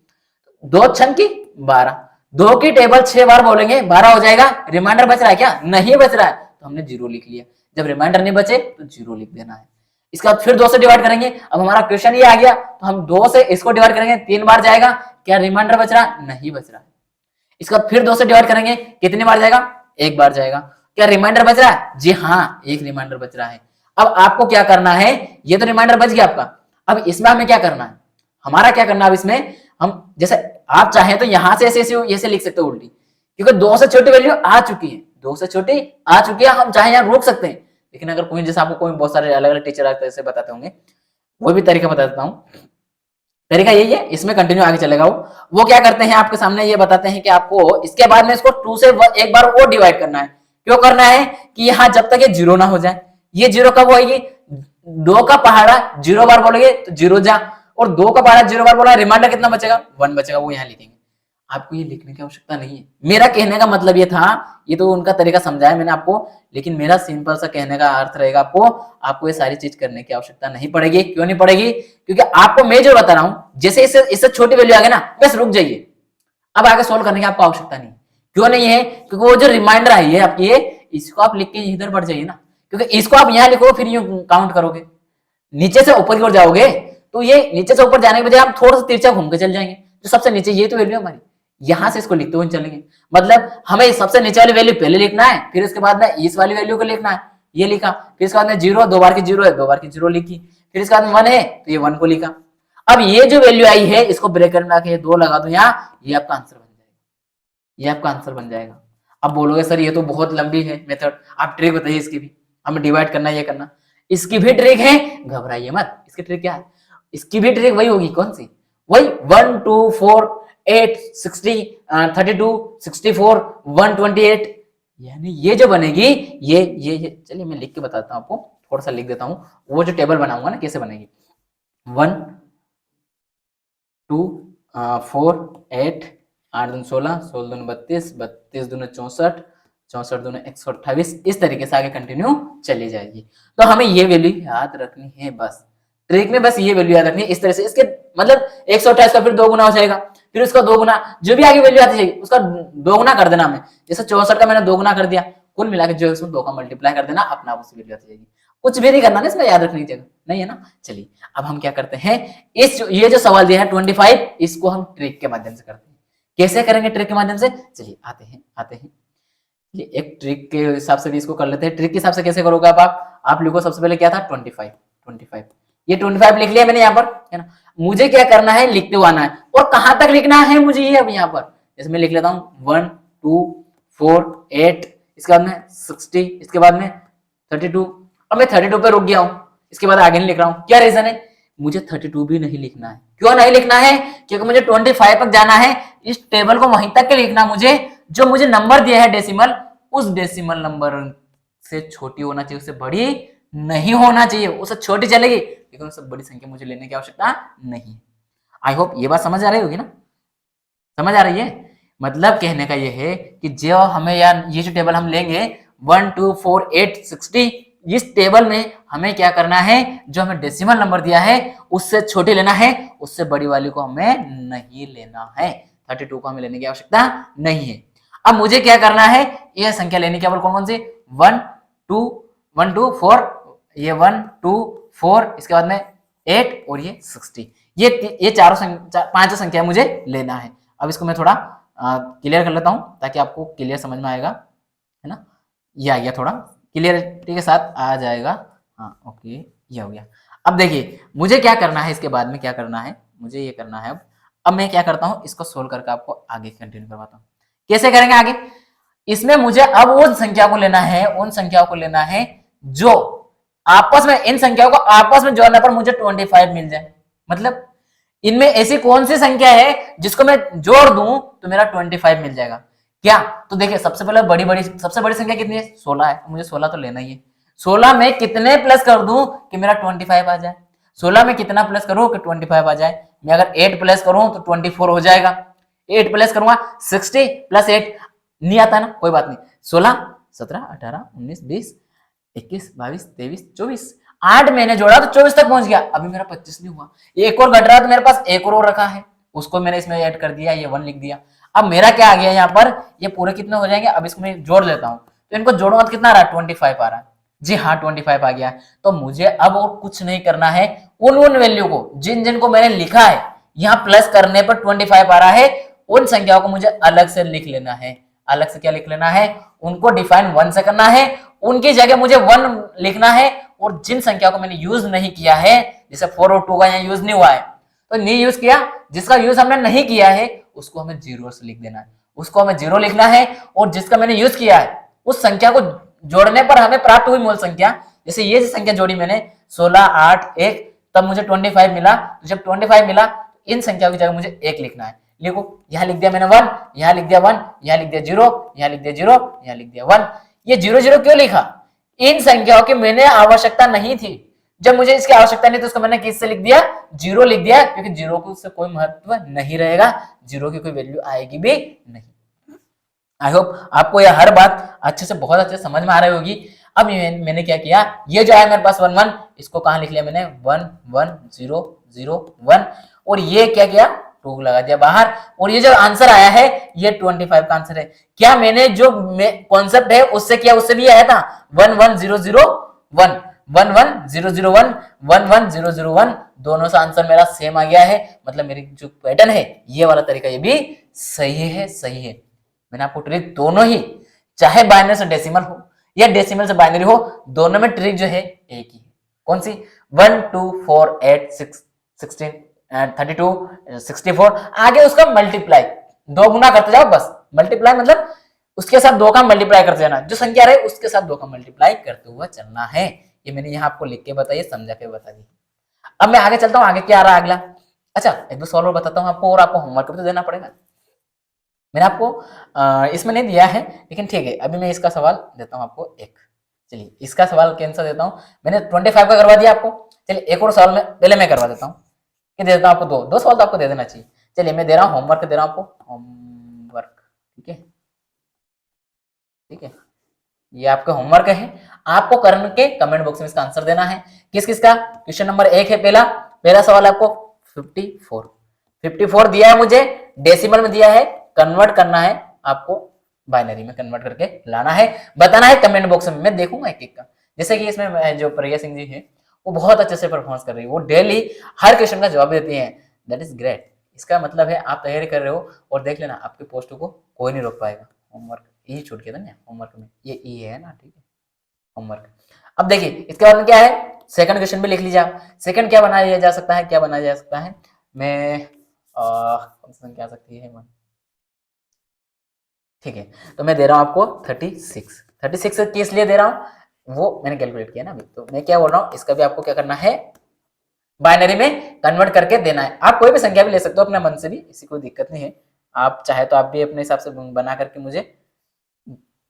2 छन की 12, 2 की टेबल 6 बार बोलेंगे 12 हो जाएगा, रिमाइंडर बच रहा है क्या, नहीं बच रहा है, तो हमने 0 लिख लिया, जब रिमाइंडर नहीं बचे तो 0 लिख देना है। इसके बाद फिर 2 से डिवाइड करेंगे, अब हमारा क्वेश्चन ये आ गया, तो हम 2 से इसको डिवाइड करेंगे, 3 बार जाएगा, क्या रिमाइंडर बच रहा है, नहीं बच रहा है। इसके बाद फिर 2 से डिवाइड करेंगे, कितनी बार जाएगा, 1 बार जाएगा, क्या रिमाइंडर बच रहा है, जी हाँ 1 रिमाइंडर बच रहा है। अब आपको क्या करना है, ये तो रिमाइंडर बच गया आपका, अब इसमें हमें क्या करना है, हमारा क्या करना है, अब इसमें हम जैसे आप चाहें तो यहां से ऐसे लिख सकते हो उल्टी, क्योंकि 2 से छोटी वैल्यू आ चुकी है, 2 से छोटी आ चुकी है, हम चाहे यहाँ रोक सकते हैं, लेकिन अगर कोई जैसे आपको कोई बहुत सारे अलग अलग टीचर ऐसे बताते होंगे, वो भी तरीका बता देता हूँ। तरीका यही है, इसमें कंटिन्यू आगे चलेगा। वो क्या करते हैं, आपके सामने ये बताते हैं कि आपको इसके बाद में इसको 2 से एक बार और डिवाइड करना है। क्यों करना है कि यहाँ जब तक ये 0 ना हो जाए, ये 0 कब होगी, 2 का पहाड़ा 0 बार बोलोगे तो 0 जा, और 2 का पहाड़ा 0 बार बोला, रिमाइंडर कितना बचेगा 1 बचेगा, वो यहाँ लिखेंगे। आपको ये लिखने की आवश्यकता नहीं है, मेरा कहने का मतलब ये था, ये तो उनका तरीका समझाया मैंने आपको, लेकिन मेरा सिंपल सा कहने का अर्थ रहेगा आपको ये सारी चीज करने की आवश्यकता नहीं पड़ेगी। क्यों नहीं पड़ेगी, क्योंकि आपको मैं जो बता रहा हूं, जैसे इससे छोटी वैल्यू आ गई ना, बस रुक जाइए, अब आगे सोल्व करने की आपको आवश्यकता नहीं। क्यों नहीं है, क्योंकि वो जो रिमाइंडर आई है आपकी, इसको आप लिख के इधर बढ़ जाइए ना, क्योंकि इसको आप यहाँ लिखो फिर यूं काउंट करोगे, नीचे से ऊपर की ओर जाओगे तो ये नीचे से ऊपर जाने के बजाय हम थोड़ा सा तिरछा घूम के चल जाएंगे, जो सबसे नीचे ये तो वैल्यू हमारी, यहां से इसको लिखते हुए चलेंगे, मतलब हमें सबसे नीचे वाली वैल्यू पहले लिखना है, फिर उसके बाद में इस वाली वैल्यू को लिखना है, ये लिखा, फिर इसके बाद में 0, 2 बार की 0 है, 2 बार की 0 लिखी, फिर इसके बाद में 1 है तो ये 1 को लिखा। अब ये जो वैल्यू आई है इसको ब्रैकेट में आके 2 लगा दो यहाँ, ये आपका आंसर बन जाएगा, ये आपका आंसर बन जाएगा। अब बोलोगे सर ये तो बहुत लंबी है मेथड, आप ट्रिक बताइए इसकी भी, हमें डिवाइड करना ये करना, इसकी भी ट्रिक है, घबराइए मत, इसकी ट्रिक क्या है, इसकी भी ट्रिक वही होगी, कौन सी, वही 1 2 4 8 60 32 64 128, यानी ये जो बनेगी ये चलिए मैं लिख के बताता हूं आपको, थोड़ा सा लिख देता हूं, वो जो टेबल बनाऊंगा ना कैसे बनेगी, 1 2 4 8 8 दूनी 16 16 दूनी 32 32 दूनी 64 64 दूनी 128, इस तरीके से आगे कंटिन्यू चली जाएगी। तो हमें ये वैल्यू याद रखनी है, बस ट्रिक में बस ये वैल्यू याद रखनी है, इस तरह से इसके मतलब 128 का फिर 2 गुना हो जाएगा, फिर उसका 2 गुना, जो भी आगे वैल्यू आती जाएगी उसका 2 गुना कर देना हमें, जैसे 64 का मैंने 2 गुना कर दिया, कुल मिला के जो है उसमें 2 का मल्टीप्लाई कर देना, अपना उसी वैल्यू आती जाएगी, कुछ भी नहीं करना ना, इसमें याद रखनी जगह नहीं है ना। चलिए अब हम क्या करते हैं, ये जो सवाल दिया है 25, इसको हम ट्रिक के माध्यम से करते हैं। कैसे करेंगे ट्रिक के माध्यम से, चलिए आते हैं ये एक ट्रिक के हिसाब से भी इसको कर लेते हैं। ट्रिक के हिसाब से कैसे करोगे आप लिखो, सबसे पहले क्या था 25, ये 25 लिख लिया मैंने यहाँ पर, है ना। मुझे क्या करना है, लिखते हुए आना है, और कहां तक लिखना है मुझे ये, अब यहाँ पर जैसे मैं लिख लेता हूँ 1 2 4 8, इसके बाद में 60, इसके बाद में 32, और मैं 32 पे रुक गया हूँ, इसके बाद आगे नहीं लिख रहा हूँ। क्या रीजन है, मुझे 32 भी नहीं लिखना है। क्यों नहीं लिखना है, क्योंकि मुझे 25 तक जाना है, इस टेबल को वहीं तक के लिखना, मुझे जो मुझे नंबर दिया है डेसिमल, उस डेसिमल नंबर से छोटी होना चाहिए, उससे बड़ी नहीं होना चाहिए, उससे छोटी चलेगी लेकिन उससे बड़ी संख्या मुझे लेने की आवश्यकता नहीं। आई होप ये बात समझ आ रही होगी ना, समझ आ रही है, मतलब कहने का ये है कि जो हमें यार ये जो टेबल हम लेंगे 1 2 4 8 60, इस टेबल में हमें क्या करना है, जो हमें डेसिमल नंबर दिया है उससे छोटी लेना है, उससे बड़ी वाली को हमें नहीं लेना है, 32 को हमें लेने की आवश्यकता नहीं है। अब मुझे क्या करना है, यह संख्या लेने की, कौन सी 1 2 4, ये 1 2 4, इसके बाद में 8 और ये 60, ये पांचों संख्या मुझे लेना है। अब इसको मैं थोड़ा क्लियर कर लेता हूं ताकि आपको क्लियर समझ में आएगा। ये आ गया, थोड़ा क्लियरिटी के साथ आ जाएगा। हाँ ओके, ये हो गया। अब देखिए मुझे क्या करना है, इसके बाद में क्या करना है, मुझे ये करना है। अब मैं क्या करता हूँ, इसको सोल्व करके आपको आगे कंटिन्यू करवाता हूँ। कैसे करेंगे आगे, इसमें मुझे अब उन संख्या को लेना है, उन संख्याओं को लेना है जो आपस में, इन संख्याओं को आपस में जोड़ने पर मुझे 25 मिल जाए। मतलब इनमें ऐसी कौन सी संख्या है जिसको मैं जोड़ दूं तो मेरा 25 मिल जाएगा क्या। तो देखिए सबसे पहले सबसे बड़ी संख्या कितनी है, 16 है, मुझे 16 तो लेना ही है। 16 में कितने प्लस कर दूं कि मेरा 25 आ जाए, 16 में कितना प्लस करूं कि 25 आ जाए। मैं अगर 8 प्लस करूं तो 24 हो जाएगा, 8 प्लस करूंगा 60 प्लस 8 नहीं आता ना, कोई बात नहीं। 16 17 18 19 20 21 22 23 24, 8 महीने जोड़ा तो 24 तक पहुंच गया। अभी मेरा 25 नहीं हुआ, एक और घट रहा है तो मेरे पास एक और रखा है, उसको मैंने इसमें ऐड कर दिया, ये 1 लिख दिया। अब मेरा क्या आ गया यहाँ पर, ये पूरे कितने हो जाएंगे, अब इसको मैं जोड़ लेता हूँ। तो इनको जोड़ूंगा तो कितना आ रहा है, 25 आ रहा है। जी हाँ 25 आ गया। तो मुझे अब और कुछ नहीं करना है, उन वैल्यू को जिन जिनको मैंने लिखा है यहाँ प्लस करने पर 25 आ रहा है, उन संख्याओं को मुझे अलग से लिख लेना है। अलग से क्या लिख लेना है, उनको डिफाइन 1 से करना है, उनकी जगह मुझे 1 लिखना है। और जिन संख्या को मैंने यूज नहीं किया है, जैसे 4 और 2 का यहाँ यूज नहीं हुआ है तो नहीं यूज किया, जिसका यूज हमने नहीं किया है उसको हमें 0 से लिख देना है, उसको हमें 0 लिखना है। और जिसका मैंने यूज किया है उस संख्या को जोड़ने पर हमें प्राप्त हुई मूल संख्या, जैसे ये संख्या जोड़ी मैंने 16 8 1, तब मुझे 25 मिला। तो जब 25 मिला इन संख्याओं की जगह मुझे 1 लिखना है। लिखो, यहां लिख दिया मैंने 1, यहां लिख दिया 1, यहां लिख दिया 0, यहां लिख दिया 0, यहां लिख दिया 1। ये 0 0 क्यों लिखा, इन संख्याओं की मैंने आवश्यकता नहीं थी। जब मुझे इसकी आवश्यकता नहीं तो उसको मैंने किससे लिख दिया, 0 लिख दिया, क्योंकि 0 को उससे कोई महत्व नहीं रहेगा, 0 की कोई वैल्यू आएगी भी नहीं। आई होप आपको यह हर बात अच्छे से, बहुत अच्छे समझ में आ रही होगी। अब मैंने क्या किया, ये जो है मेरे पास 1 1, इसको कहां लिख लिया मैंने, 1 1 0 0 1, और ये क्या किया, 2 लगा दिया बाहर। और ये जो आंसर आया है ये 25 का आंसर है। क्या मैंने जो कॉन्सेप्ट है उससे किया, उससे भी आया था 1 1 0 0 1, 1 1 0 0 1, 1 1 0 0 1, दोनों से आंसर मेरा सेम आ गया है। मतलब मेरी जो पैटर्न है ये वाला तरीका ये भी सही है, सही है। मैंने आपको ट्रिक दोनों ही, चाहे बाइनरी से डेसिमल हो या डेसिमल से बाइनरी हो, दोनों में ट्रिक जो है एक ही है। कौन सी, 1 2 4 8 6 16 32 64, आगे उसका मल्टीप्लाई 2 गुना करते जाओ बस। मल्टीप्लाई मतलब उसके साथ 2 का मल्टीप्लाई करते जाना, जो संख्या रहे उसके साथ 2 का मल्टीप्लाई करते हुए चलना है। ये मैंने यहाँ आपको लिख के बताइए, समझा के बता दी। अब मैं आगे चलता हूँ, आगे क्या आ रहा है अगला। अच्छा एक दो सवाल और बताता हूँ आपको, और आपको होमवर्क भी तो देना पड़ेगा। मैंने आपको इसमें नहीं दिया है, लेकिन ठीक है अभी मैं इसका सवाल देता हूँ आपको एक। चलिए इसका सवाल कैंसर देता हूँ, मैंने 25 का करवा दिया आपको। चलिए एक और सवाल में पहले मैं करवा देता हूँ, कि दे देता हूँ आपको दो सवाल तो आपको दे देना चाहिए। चलिए मैं दे रहा हूँ होमवर्क, दे रहा हूँ आपको होमवर्क, ठीक है ठीक है, ये आपका होमवर्क है। आपको करके कमेंट बॉक्स में इसका आंसर देना है। किस किस का, क्वेश्चन नंबर 1 है, पहला सवाल आपको 54 दिया है मुझे, डेसिमल में दिया है, कन्वर्ट करना है आपको, बाइनरी में कन्वर्ट करके लाना है, बताना है कमेंट बॉक्स में, मैं देखूंगा एक एक का। जैसे कि इसमें जो प्रिया सिंह जी है वो बहुत अच्छे से परफॉर्मेंस कर रही है, वो डेली हर क्वेश्चन का जवाब देती है, दैट इज ग्रेट। इसका मतलब है आप तैयारी कर रहे हो, और देख लेना आपके पोस्ट को कोई नहीं रोक पाएगा। होमवर्क ई छूट गया था ना होमवर्क में, ये ई है ना, ठीक है होमवर्क। अब देखिए इसके बाद में क्या है, सेकंड क्वेश्चन भी लिख लीजिए आप। सेकंड क्या बनाया जा सकता है, क्या बनाया जा सकता है, मैं क्या सकती है, ठीक है तो मैं दे रहा हूं आपको 36 किस लिए दे रहा हूं वो मैंने कैलकुलेट किया ना अभी। तो मैं क्या बोल रहा हूं, इसका भी आपको क्या करना है, बाइनरी में कन्वर्ट करके देना है। आप कोई भी संख्या भी ले सकते हो अपने मन से भी, इसी कोई दिक्कत नहीं है। आप चाहे तो आप भी अपने हिसाब से बना करके मुझे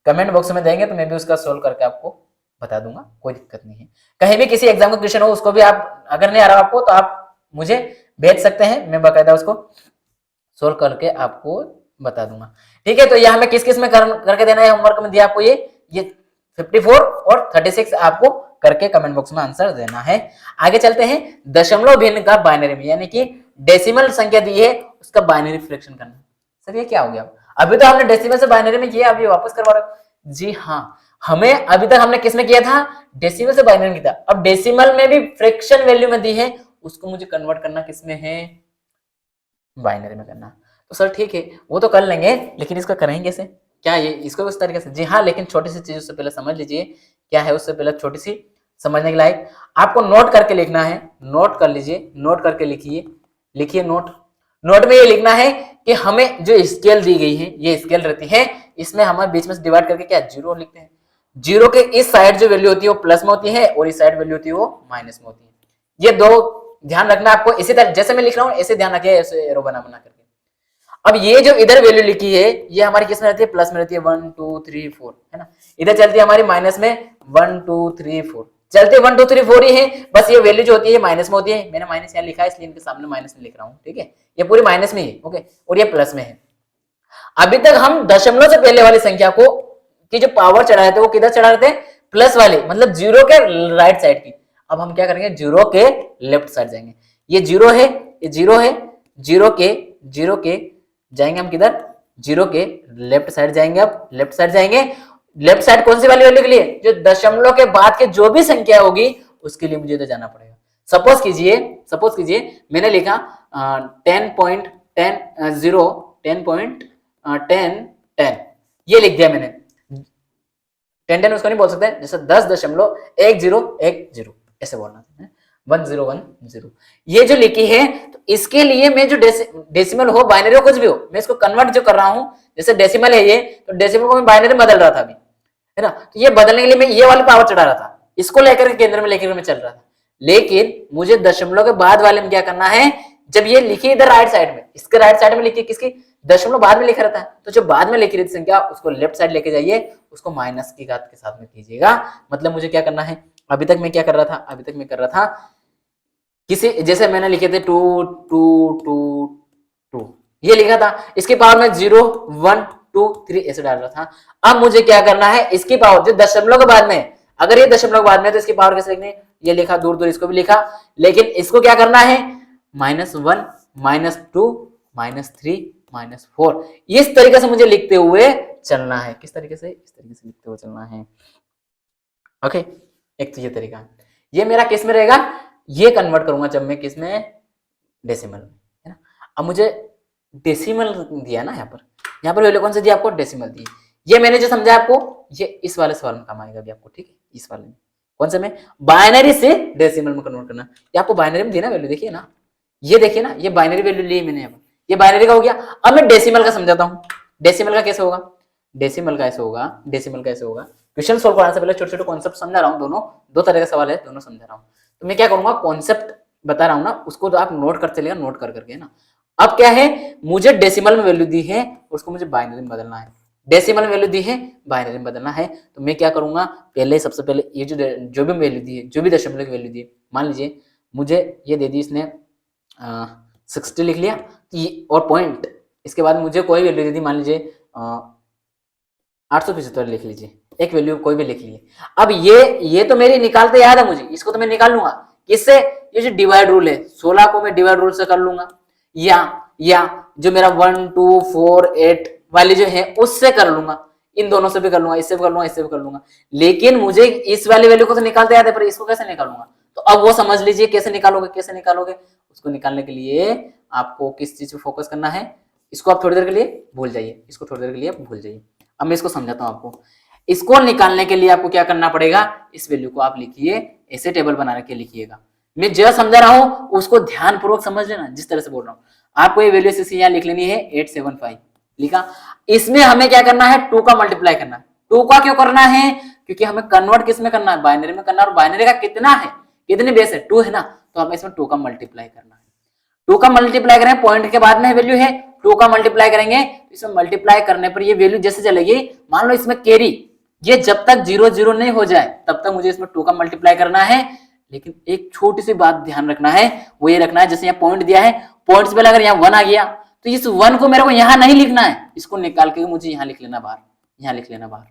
कमेंट बॉक्स में देंगे, तो मैं भी उसका सोल्व करके आपको बता दूंगा, कोई दिक्कत नहीं है। कहीं भी किसी एग्जाम का क्वेश्चन हो उसको भी आप, अगर नहीं आ रहा आपको तो आप मुझे भेज सकते हैं, मैं बाकायदा उसको सोल्व करके आपको बता दूंगा। ठीक है तो यहाँ में किस किस में करके देना है, होमवर्क में दिया आपको ये 54 और 36 आपको करके कमेंट बॉक्स में आंसर देना है। आगे चलते हैं, दशमलव भिन्न का बाइनरी में, यानी कि डेसिमल संख्या दी है उसका बाइनरी फ्रैक्शन करना। सर ये क्या हो गया, अभी तो हमने डेसिमल से बाइनरी में किया, अभी वापस करवा रहे हो। जी हाँ, हमें अभी तक हमने किसमें किया था, डेसिमल से बाइनरी में किया। अब डेसिमल में भी फ्रैक्शन वैल्यू में दी है, उसको मुझे कन्वर्ट करना किसमें है, बाइनरी में करना। तो सर ठीक है वो तो कर लेंगे, लेकिन इसका करेंगे कैसे, क्या ये इसको उस तरीके से? जी हाँ, लेकिन छोटी सी चीज उससे पहले समझ लीजिए क्या है, उससे पहले छोटी सी समझने के लायक आपको नोट करके लिखना है। नोट कर लीजिए, नोट करके लिखिए, लिखिए नोट। नोट में ये लिखना है कि हमें जो स्केल दी गई है, ये स्केल रहती है, इसमें हमें बीच में से डिवाइड करके क्या जीरो लिखते हैं। जीरो के इस साइड जो वैल्यू होती है वो प्लस में होती है और इस साइड वैल्यू होती है वो माइनस में होती है। ये दो ध्यान रखना आपको, इसी तरह जैसे मैं लिख रहा हूं ऐसे ध्यान रखिए, ऐसे एरो बना बना करके। अब ये जो इधर वैल्यू लिखी है ये हमारी किस में रहती है? प्लस में रहती है, 1 2 3 4 है ना। इधर चलती है हमारी माइनस में 1 2 3 4, चलते 1 2 3 4 ही है, बस ये वैल्यू जो होती है माइनस में होती है। मैंने माइनस यहाँ लिखा है इसलिए इनके सामने माइनस में लिख रहा हूँ, ठीक है। ये पूरी माइनस में है, ओके, और ये प्लस में है। अभी तक हम दशमलव से पहले वाली संख्या को की जो पावर चढ़ा रहे थे वो किधर चढ़ा रहे थे? प्लस वाले, मतलब जीरो के राइट साइड की। अब हम क्या करेंगे? जीरो के लेफ्ट साइड जाएंगे। ये जीरो है, ये जीरो है, जीरो के जाएंगे हम किधर? जीरो के लेफ्ट साइड जाएंगे। अब लेफ्ट साइड जाएंगे, लेफ्ट साइड कौन सी वाली वैल्यू के लिए? जो दशमलव के बाद के जो भी संख्या होगी उसके लिए मुझे तो जाना पड़ेगा। सपोज कीजिए मैंने लिखा 10.10 ये लिख दिया मैंने। 10 उसको नहीं बोल सकते, जैसे 10.1010 ऐसे बोलना है, 1010। ये जो लिखी है तो इसके लिए मैं जो डेसिमल हो, बाइनरी हो, कुछ भी हो, मैं इसको कन्वर्ट जो कर रहा हूं, जैसे डेसिमल है ये, तो डेसिमल को मैं बाइनरी बदल रहा था अभी, है ना। तो ये बदलने के लिए मैं ये वाली पावर चढ़ा रहा था, इसको लेकर के केंद्र में लेकर मैं चल रहा था। लेकिन मुझे दशमलव के बाद वाले में क्या करना है? जब ये लिखी इधर राइट साइड में, इसके राइट साइड में लिखी, किसकी? दशमलव बाद में लिखा रहता है, तो जो बाद में लिखी रहती संख्या उसको लेफ्ट साइड लेके जाइए, उसको माइनस की घात के साथ में कीजिएगा। मतलब मुझे क्या करना है? अभी तक मैं क्या कर रहा था? अभी तक मैं कर रहा था किसी, जैसे मैंने लिखे थे 2 2 2 2 ये लिखा था, इसकी पावर में 0 1 2 3 ऐसे डाल रहा था। अब मुझे क्या करना है? इसकी पावर जो दशमलव के बाद में, अगर ये दशमलव के बाद में तो इसकी पावर कैसे लिखनी? ये लिखा, दूर दूर इसको भी लिखा, लेकिन इसको क्या करना है? -1 -2 -3 -4 इस तरीके से मुझे लिखते हुए चलना है। किस तरीके से? इस तरीके से लिखते हुए चलना है, ओके। एक तो ये तरीका है, ये मेरा किस में रहेगा? ये कन्वर्ट करूंगा जब मैं किस में? डेसिमल में, है ना। अब मुझे डेसिमल दिया ना, यहाँ पर वैल्यू कौन सी दी आपको? डेसिमल दी। ये मैंने जो समझा आपको, ये इस वाले सवाल में काम आएगा भी आपको, ठीक है। इस वाले में कौन से में? बाइनरी से डेसिमल में कन्वर्ट करना। ये आपको बाइनरी में दी ना वैल्यू, देखिए ना, ये देखिए ना, ये बाइनरी वैल्यू ली मैंने यहाँ पर, ये बाइनरी का हो गया। अब मैं डेसिमल का समझाता हूँ। डेसिमल का कैसे होगा? डेसिमल का ऐसे होगा, डेसिमल का ऐसे होगा। क्वेश्चन सोल्व करने से पहले छोटे छोटे कॉन्सेप्ट समझा रहा हूँ, दोनों दो तरह का सवाल है, दोनों समझा रहा हूँ। तो मैं क्या करूंगा? कॉन्सेप्ट बता रहा हूँ ना, उसको तो आप नोट कर चलेगा, नोट कर करके, है ना। अब क्या है? मुझे डेसिमल में वैल्यू दी है, उसको मुझे बाइनरी में बदलना है। डेसिमल में वैल्यू दी है, बाइनरी में बदलना है। तो मैं क्या करूंगा? पहले सबसे पहले ये जो भी वैल्यू दी है, जो भी दशमलव की वैल्यू दी है, मान लीजिए मुझे ये दे दी इसने 60 लिख लिया, और पॉइंट, इसके बाद मुझे कोई वैल्यू दे दी, मान लीजिए 875 लिख लीजिए, एक वैल्यू कोई भी लिख लिए। अब ये तो मेरी निकालते याद है मुझे, इसको तो मैं निकाल लूंगा किससे? ये जो डिवाइड रूल है, 16 को मैं डिवाइड रूल से कर लूंगा, या जो मेरा 1 2 4 8 वाली जो है उससे कर लूंगा। इन दोनों से भी कर लूंगा, इससे भी कर लूंगा, इससे भी कर लूंगा। लेकिन मुझे इस वाली वैल्यू को तो निकालते याद है, पर इसको कैसे निकालूंगा? तो अब वो समझ लीजिए कैसे निकालोगे, कैसे निकालोगे। उसको निकालने के लिए आपको किस चीज पे फोकस करना है? इसको आप थोड़ी देर के लिए भूल जाइए, इसको थोड़ी देर के लिए भूल जाइए। अब मैं इसको समझाता हूं आपको। इसको निकालने के लिए आपको क्या करना पड़ेगा? इस वैल्यू को आप लिखिए, ऐसे टेबल बना के लिखिएगा। मैं जो समझा रहा हूं उसको ध्यानपूर्वक समझ लेना, जिस तरह से बोल रहा हूं। आपको ये वैल्यू से यहाँ लिख लेनी है 875 लिखा। इसमें हमें क्या करना है? 2 का मल्टीप्लाई करना है। 2 का क्यों करना है? क्योंकि हमें कन्वर्ट किस में करना है? बाइनरी में करना है। और बाइनरी का कितना है? कितनी बेस है? 2 है ना, तो हमें इसमें 2 का मल्टीप्लाई करना है। 2 का मल्टीप्लाई करें, पॉइंट के बाद में वैल्यू है, 2 का मल्टीप्लाई करेंगे, इसमें मल्टीप्लाई करने पर ये वैल्यू जैसे चलेगी, मान लो इसमें कैरी, ये जब तक 0 0 नहीं हो जाए तब तक मुझे इसमें 2 का मल्टीप्लाई करना है। लेकिन एक छोटी सी बात ध्यान रखना है, वो ये रखना है, जैसे यहाँ पॉइंट दिया है, पॉइंट से पहले अगर यहाँ 1 आ गया तो इस 1 को मेरे को यहाँ नहीं लिखना है, इसको निकाल के मुझे यहाँ लिख लेना बाहर, यहाँ लिख लेना बाहर।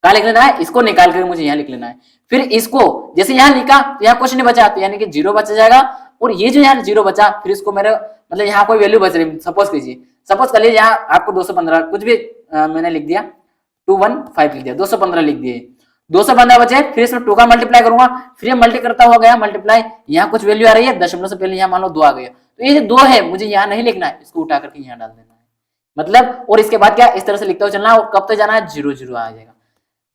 कहाँ लिख लेना है? इसको निकाल कर मुझे यहाँ लिख लेना है। फिर इसको जैसे यहाँ लिखा तो यहाँ कुछ नहीं बचा, तो यानी कि 0 बच जाएगा। और ये जो यहाँ 0 बचा, फिर इसको मेरे मतलब यहाँ कोई वैल्यू बच रही, सपोज कीजिए, सपोज कर लीजिए यहाँ आपको 215 कुछ भी मैंने लिख दिया, 215 लिख दिया, 215 लिख दिए, 215 बचे, फिर इसमें 2 का मल्टीप्लाई करूंगा, फिर ये मल्टी करता हुआ गया मल्टीप्लाई, यहाँ कुछ वैल्यू आ रही है, दशमलव से पहले यहाँ मान लो 2 आ गया, तो ये जो 2 है मुझे यहाँ नहीं लिखना है, इसको उठा करके यहाँ डाल देना है। मतलब, और इसके बाद क्या इस तरह से लिखते हुए चलना है और कब तक जाना है, 0 0 आ जाएगा।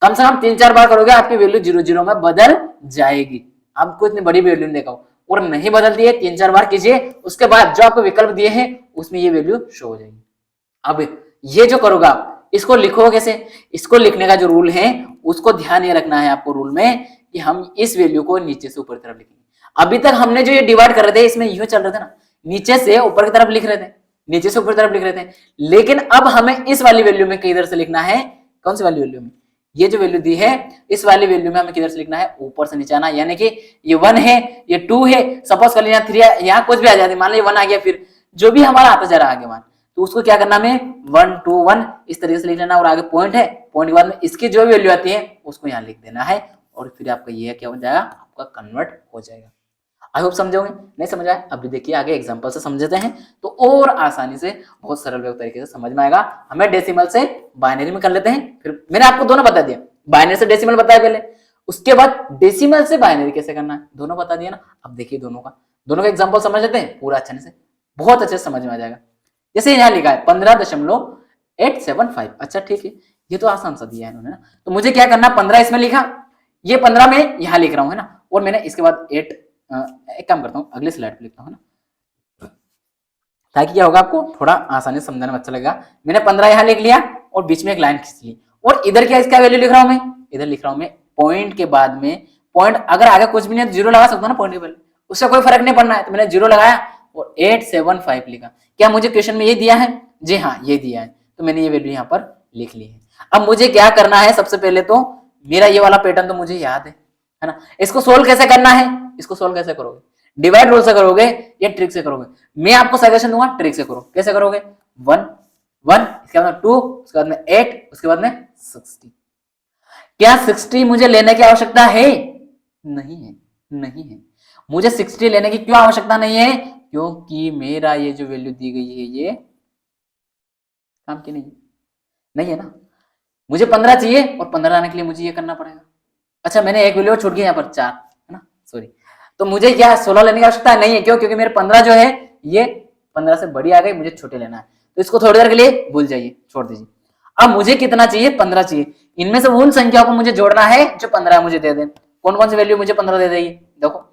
कम से कम 3-4 बार करोगे आपकी वैल्यू 0 0 में बदल जाएगी। आपको इतनी बड़ी वैल्यू नहीं देखा और नहीं बदलती है, 3-4 बार कीजिए, उसके बाद जो आपको विकल्प दिए हैं उसमें ये वैल्यू शो हो जाएगी। अब ये जो करोगे आप इसको लिखो कैसे, इसको लिखने का जो रूल है उसको ध्यान ये रखना है आपको रूल में कि हम इस वैल्यू को नीचे से ऊपर की तरफ लिखेंगे। अभी तक हमने जो ये डिवाइड कर रहे थे इसमें यूं चल रहे थे ना, नीचे से ऊपर की तरफ लिख रहे थे, नीचे से ऊपर की तरफ लिख रहे थे, लेकिन अब हमें इस वाली वैल्यू में किधर से लिखना है, कौन सी वाली वैल्यू में, ये जो वैल्यू दी है इस वाली वैल्यू में हमें किधर से लिखना है, ऊपर से नीचे आना। यानी कि ये 1 है, ये 2 है, सपोज कर लिया 3 है, यहाँ कुछ भी आ जाती, मान लो 1 आ गया, फिर जो भी हमारा आता जा रहा आगे मान, तो उसको क्या करना हमें 1 2 1 इस तरीके से लिख लेना और आगे पॉइंट है, पॉइंट के बाद में इसकी जो भी वैल्यू आती है उसको यहाँ लिख देना है और फिर आपका ये क्या हो जाएगा, आपका कन्वर्ट हो जाएगा। आई होप समझोगे, नहीं समझ आए अभी देखिए आगे एग्जांपल से समझते हैं तो और आसानी से बहुत सरल तरीके से समझ में आएगा। हमें डेसिमल से बाइनरी में कर लेते हैं, फिर मैंने आपको दोनों बता दिया, बाइनरी से डेसिमल बताया पहले, उसके बाद डेसिमल से बाइनरी कैसे करना है दोनों बता दिया ना। अब देखिए दोनों का एग्जाम्पल समझ लेते हैं पूरा अच्छे से, बहुत अच्छे से समझ में आ जाएगा। जैसे यहाँ लिखा है 15.875, अच्छा ठीक है, ये तो आसान सा दिया है इन्होंने ना, तो मुझे क्या करना, 15 इसमें लिखा, ये 15 में यहाँ लिख रहा हूँ है ना, और मैंने इसके बाद 8 एक काम करता हूँ अगले स्लाइड पे लिखता हूँ ना, ताकि क्या होगा आपको थोड़ा आसानी से समझने में अच्छा लगेगा। मैंने 15 यहाँ लिख लिया और बीच में एक लाइन खींच ली और इधर क्या इसका वैल्यू लिख रहा हूँ मैं, इधर लिख रहा हूँ मैं पॉइंट के बाद में, पॉइंट अगर आगे कुछ भी नहीं है 0 लगा सकता हूँ ना पॉइंट के पहले, उससे कोई फर्क नहीं पड़ना है, तो मैंने 0 लगाया और 875 लिखा। क्या मुझे क्वेश्चन में ये दिया है, जी हाँ ये दिया है, तो मैंने ये वैल्यू यहाँ पर लिख ली है। अब मुझे क्या करना है, सबसे पहले तो मेरा ये वाला पैटर्न तो मुझे याद है ना, इसको सोल्व कैसे करना है, इसको सोल्व कैसे करोगे, डिवाइड रूल से करोगे या ट्रिक से करोगे, मैं आपको सजेशन दूंगा ट्रिक से करो। कैसे करोगे, 1 1 इसके बाद में 2 उसके बाद में 8 उसके बाद में 60। क्या 60 मुझे लेने की आवश्यकता है, नहीं है, नहीं है, मुझे 60 लेने की क्यों आवश्यकता नहीं है, क्योंकि मेरा ये जो वैल्यू दी गई है ये काम की नहीं है ना, मुझे 15 चाहिए और 15 लाने के लिए मुझे ये करना पड़ेगा। अच्छा मैंने एक वैल्यू छोड़ गई यहाँ पर 4 है ना, सॉरी, तो मुझे क्या 16 लेने की आवश्यकता नहीं है, क्यों, क्योंकि मेरे 15 जो है ये 15 से बड़ी आ गई, मुझे छोटे लेना है, तो इसको थोड़ी देर के लिए भूल जाइए, छोड़ दीजिए। अब मुझे कितना चाहिए, 15 चाहिए, इनमें से उन संख्याओं को मुझे जोड़ना है जो 15 मुझे दे दें। कौन कौन सी वैल्यू मुझे 15 दे देगी, देखो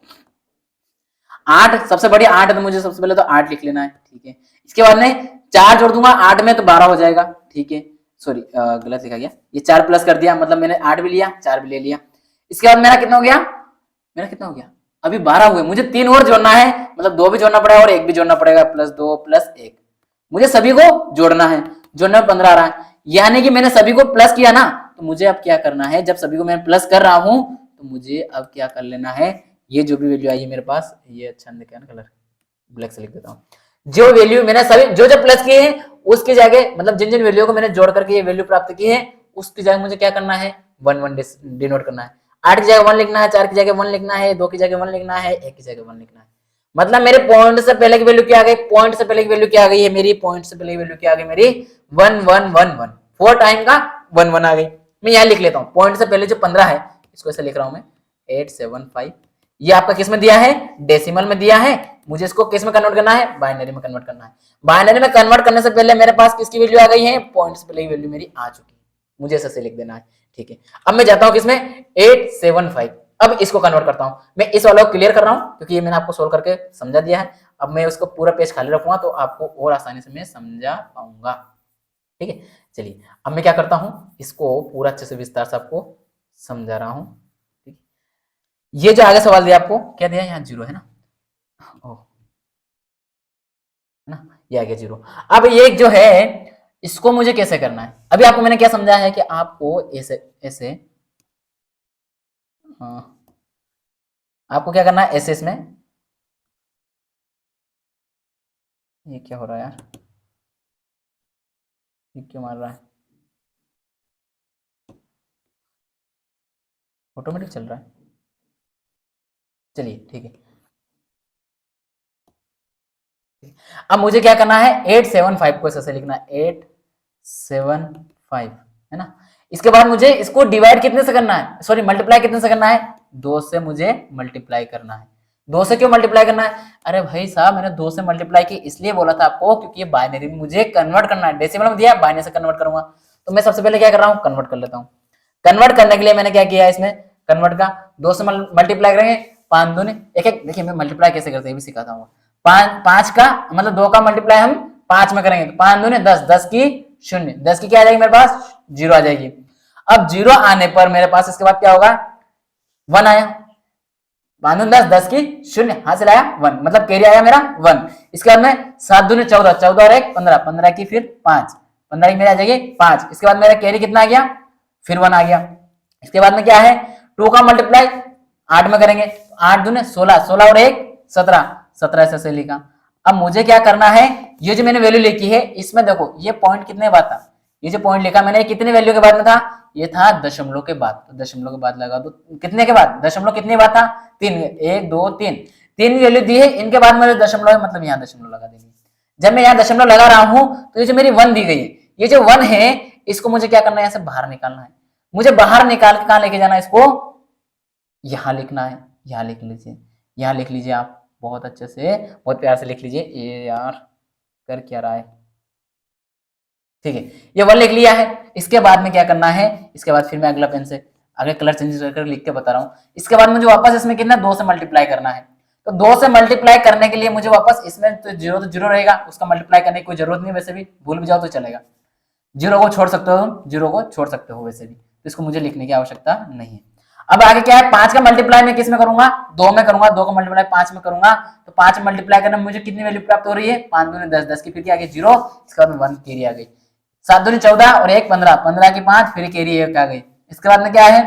8 सबसे बड़ी 8 है, तो मुझे सबसे पहले तो 8 लिख लेना है, ठीक है। इसके बाद में 4 जोड़ दूंगा 8 में तो 12 हो जाएगा, ठीक है, सॉरी गलत लिखा गया, ये 4 प्लस कर दिया, मतलब मैंने 8 भी लिया 4 भी ले लिया। इसके बाद मेरा कितना हो गया, मेरा कितना हो गया, अभी 12 हुए, मुझे 3 और जोड़ना है, मतलब 2 भी जोड़ना पड़ेगा और 1 भी जोड़ना पड़ेगा, प्लस 2 प्लस 1, मुझे सभी को जोड़ना है, जोड़ने में 15 आ रहा है, यानी कि मैंने सभी को प्लस किया ना, तो मुझे अब क्या करना है, जब सभी को मैं प्लस कर रहा हूं तो मुझे अब क्या कर लेना है, ये जो भी वैल्यू आई है मेरे पास, ये अच्छा नहीं दिखा ना कलर, ब्लैक से लिख देता हूँ, जो वैल्यू मैंने सभी जो जो प्लस किए हैं उसकी जगह, मतलब जिन जिन वैल्यू को मैंने जोड़ करके ये वैल्यू प्राप्त की है उसकी जगह मुझे क्या करना है, 1 1 डिनोट करना है। 8 की जगह 1 लिखना है, 4 की जगह 1 लिखना है, 2 की जगह 1 लिखना है, 1 की जगह 1 लिखना है। मतलब मेरे पॉइंट से पहले की वैल्यू क्या आ गई, पॉइंट से पहले की वैल्यू क्या आ गई है मेरी, पॉइंट से पहले की वैल्यू क्या आ गई मेरी 1 1 1 1, 4 टाइम का 1 1 आ गई। मैं यहाँ लिख लेता हूँ, पॉइंट से पहले जो 15 है इसको ऐसे लिख रहा हूँ मैं 875, ये आपका किस में दिया है, डेसिमल में दिया है, मुझे इसको किस में कन्वर्ट करना है, बाइनरी में कन्वर्ट करना है। बाइनरी में कन्वर्ट करने से पहले मेरे पास किसकी वैल्यू आ गई है, पॉइंट से पहले की वैल्यू मेरी आ चुकी है, मुझे ऐसे लिख देना है, ठीक है। अब मैं जाता हूँ किसमें 875, अब इसको कन्वर्ट करता हूँ, मैं इस वाला को क्लियर कर रहा हूँ क्योंकि ये मैंने आपको सोल्व करके समझा दिया है। अब मैं उसको पूरा पेज खाली रखूंगा तो आपको और आसानी से मैं समझा पाऊंगा, ठीक है। चलिए अब मैं क्या करता हूँ, इसको पूरा अच्छे से विस्तार से आपको समझा रहा हूँ, ठीक। ये जो आगे सवाल दिया आपको क्या दिया, यहाँ 0 है ना, ओह ना, ये आ गया 0। अब ये जो है इसको मुझे कैसे करना है, अभी आपको मैंने क्या समझाया है कि आपको ऐसे ऐसे आपको क्या करना है, ऐसे इसमें, ये क्या हो रहा है यार, ये क्यों मार रहा है, ऑटोमेटिक चल रहा है, चलिए ठीक है। अब मुझे क्या करना है, 875 को ऐसे लिखना है 875 है ना। इसके बाद मुझे इसको डिवाइड कितने से करना है, सॉरी मल्टीप्लाई कितने से करना है, 2 से मुझे मल्टीप्लाई करना है, 2 से क्यों मल्टीप्लाई करना है? अरे भाई साहब, मैंने 2 से मल्टीप्लाई की इसलिए बोला था आपको क्योंकि ये बाइनरी में मुझे कन्वर्ट करना है। डेसिमल में दिया, बाइनरी से कन्वर्ट करूंगा, तो मैं सबसे पहले क्या कर रहा हूँ, कन्वर्ट कर लेता हूँ। कन्वर्ट करने के लिए मैंने क्या किया, इसमें कन्वर्ट का 2 से मल्टीप्लाई करेंगे, 5 दूनी एक एक। देखिए मैं मल्टीप्लाई कैसे करते हैं भी सिखाता हूँ। 5 का मतलब 2 का मल्टीप्लाई हम 5 में करेंगे, तो 5 दूनी 10, 10 की 0, 10 की क्या आ जाएगी मेरे पास, 0 आ जाएगी। अब 0 आने पर मेरे पास इसके बाद क्या होगा, 1 आया। 5 दूनी 10, 10 की 0, हाथ से लाया 1, मतलब कैरी आया मेरा 1। इसके बाद में 7 दूनी 14, 14 और 1 15, 15 की फिर 5, 15 की मेरी आ जाएगी 5। इसके बाद मेरा कैरी कितना आ गया, फिर 1 आ गया। इसके बाद में क्या है, 2 का मल्टीप्लाई 8 में करेंगे, 8 दूने 16, 16 और 1 17, 17 ऐसे लिखा। अब मुझे क्या करना है, ये जो मैंने वैल्यू लिखी है इसमें देखो ये पॉइंट कितने बाद था, ये जो पॉइंट लिखा मैंने कितने वैल्यू के बाद में था, ये था दशमलव के बाद, तो दशमलव के बाद लगा दो। कितने के बाद, दशमलव कितने बाद था, 3, 1 2 3, 3 वैल्यू दी है, इनके बाद मेरे दशमलव है, मतलब यहाँ दशमलव लगा देंगे। जब मैं यहाँ दशमलव लगा रहा हूं तो ये जो मेरी 1 दी गई है, ये जो 1 है इसको मुझे क्या करना है, यहाँ से बाहर निकालना है। मुझे बाहर निकाल के कहां लेके जाना है, इसको यहां लिखना है। यहां लिख लीजिए, यहां लिख लीजिए आप बहुत अच्छे से, बहुत प्यार से लिख लीजिए। ये यार कर क्या रहा है, ठीक है, ये 1 लिख लिया है। इसके बाद में क्या करना है, इसके बाद फिर मैं अगला पेन से आगे कलर चेंज कर लिख के बता रहा हूँ। इसके बाद मुझे वापस इसमें कितना 2 से मल्टीप्लाई करना है, तो 2 से मल्टीप्लाई करने के लिए मुझे वापस इसमें तो जीरो रहेगा, उसका मल्टीप्लाई करने की कोई जरूरत नहीं, वैसे भी भूल भी जाओ तो चलेगा, जीरो को छोड़ सकते हो, जीरो को छोड़ सकते हो वैसे भी, तो इसको मुझे लिखने की आवश्यकता नहीं है। अब आगे क्या है, 5 का मल्टीप्लाई मैं किस में करूंगा, 2 में करूंगा, 2 का मल्टीप्लाई 5 में करूंगा, तो 5 में मल्टीप्लाई करने में मुझे कितनी वैल्यू प्राप्त हो रही है, 5 दूनी 10, 10 की फिर क्या आ गई 0, इसके बाद 1 कैरी आ गई। 7 दूनी 14 और 1 15, 15 की 5 फिर कैरी 1 आ गई। इसके बाद में क्या है,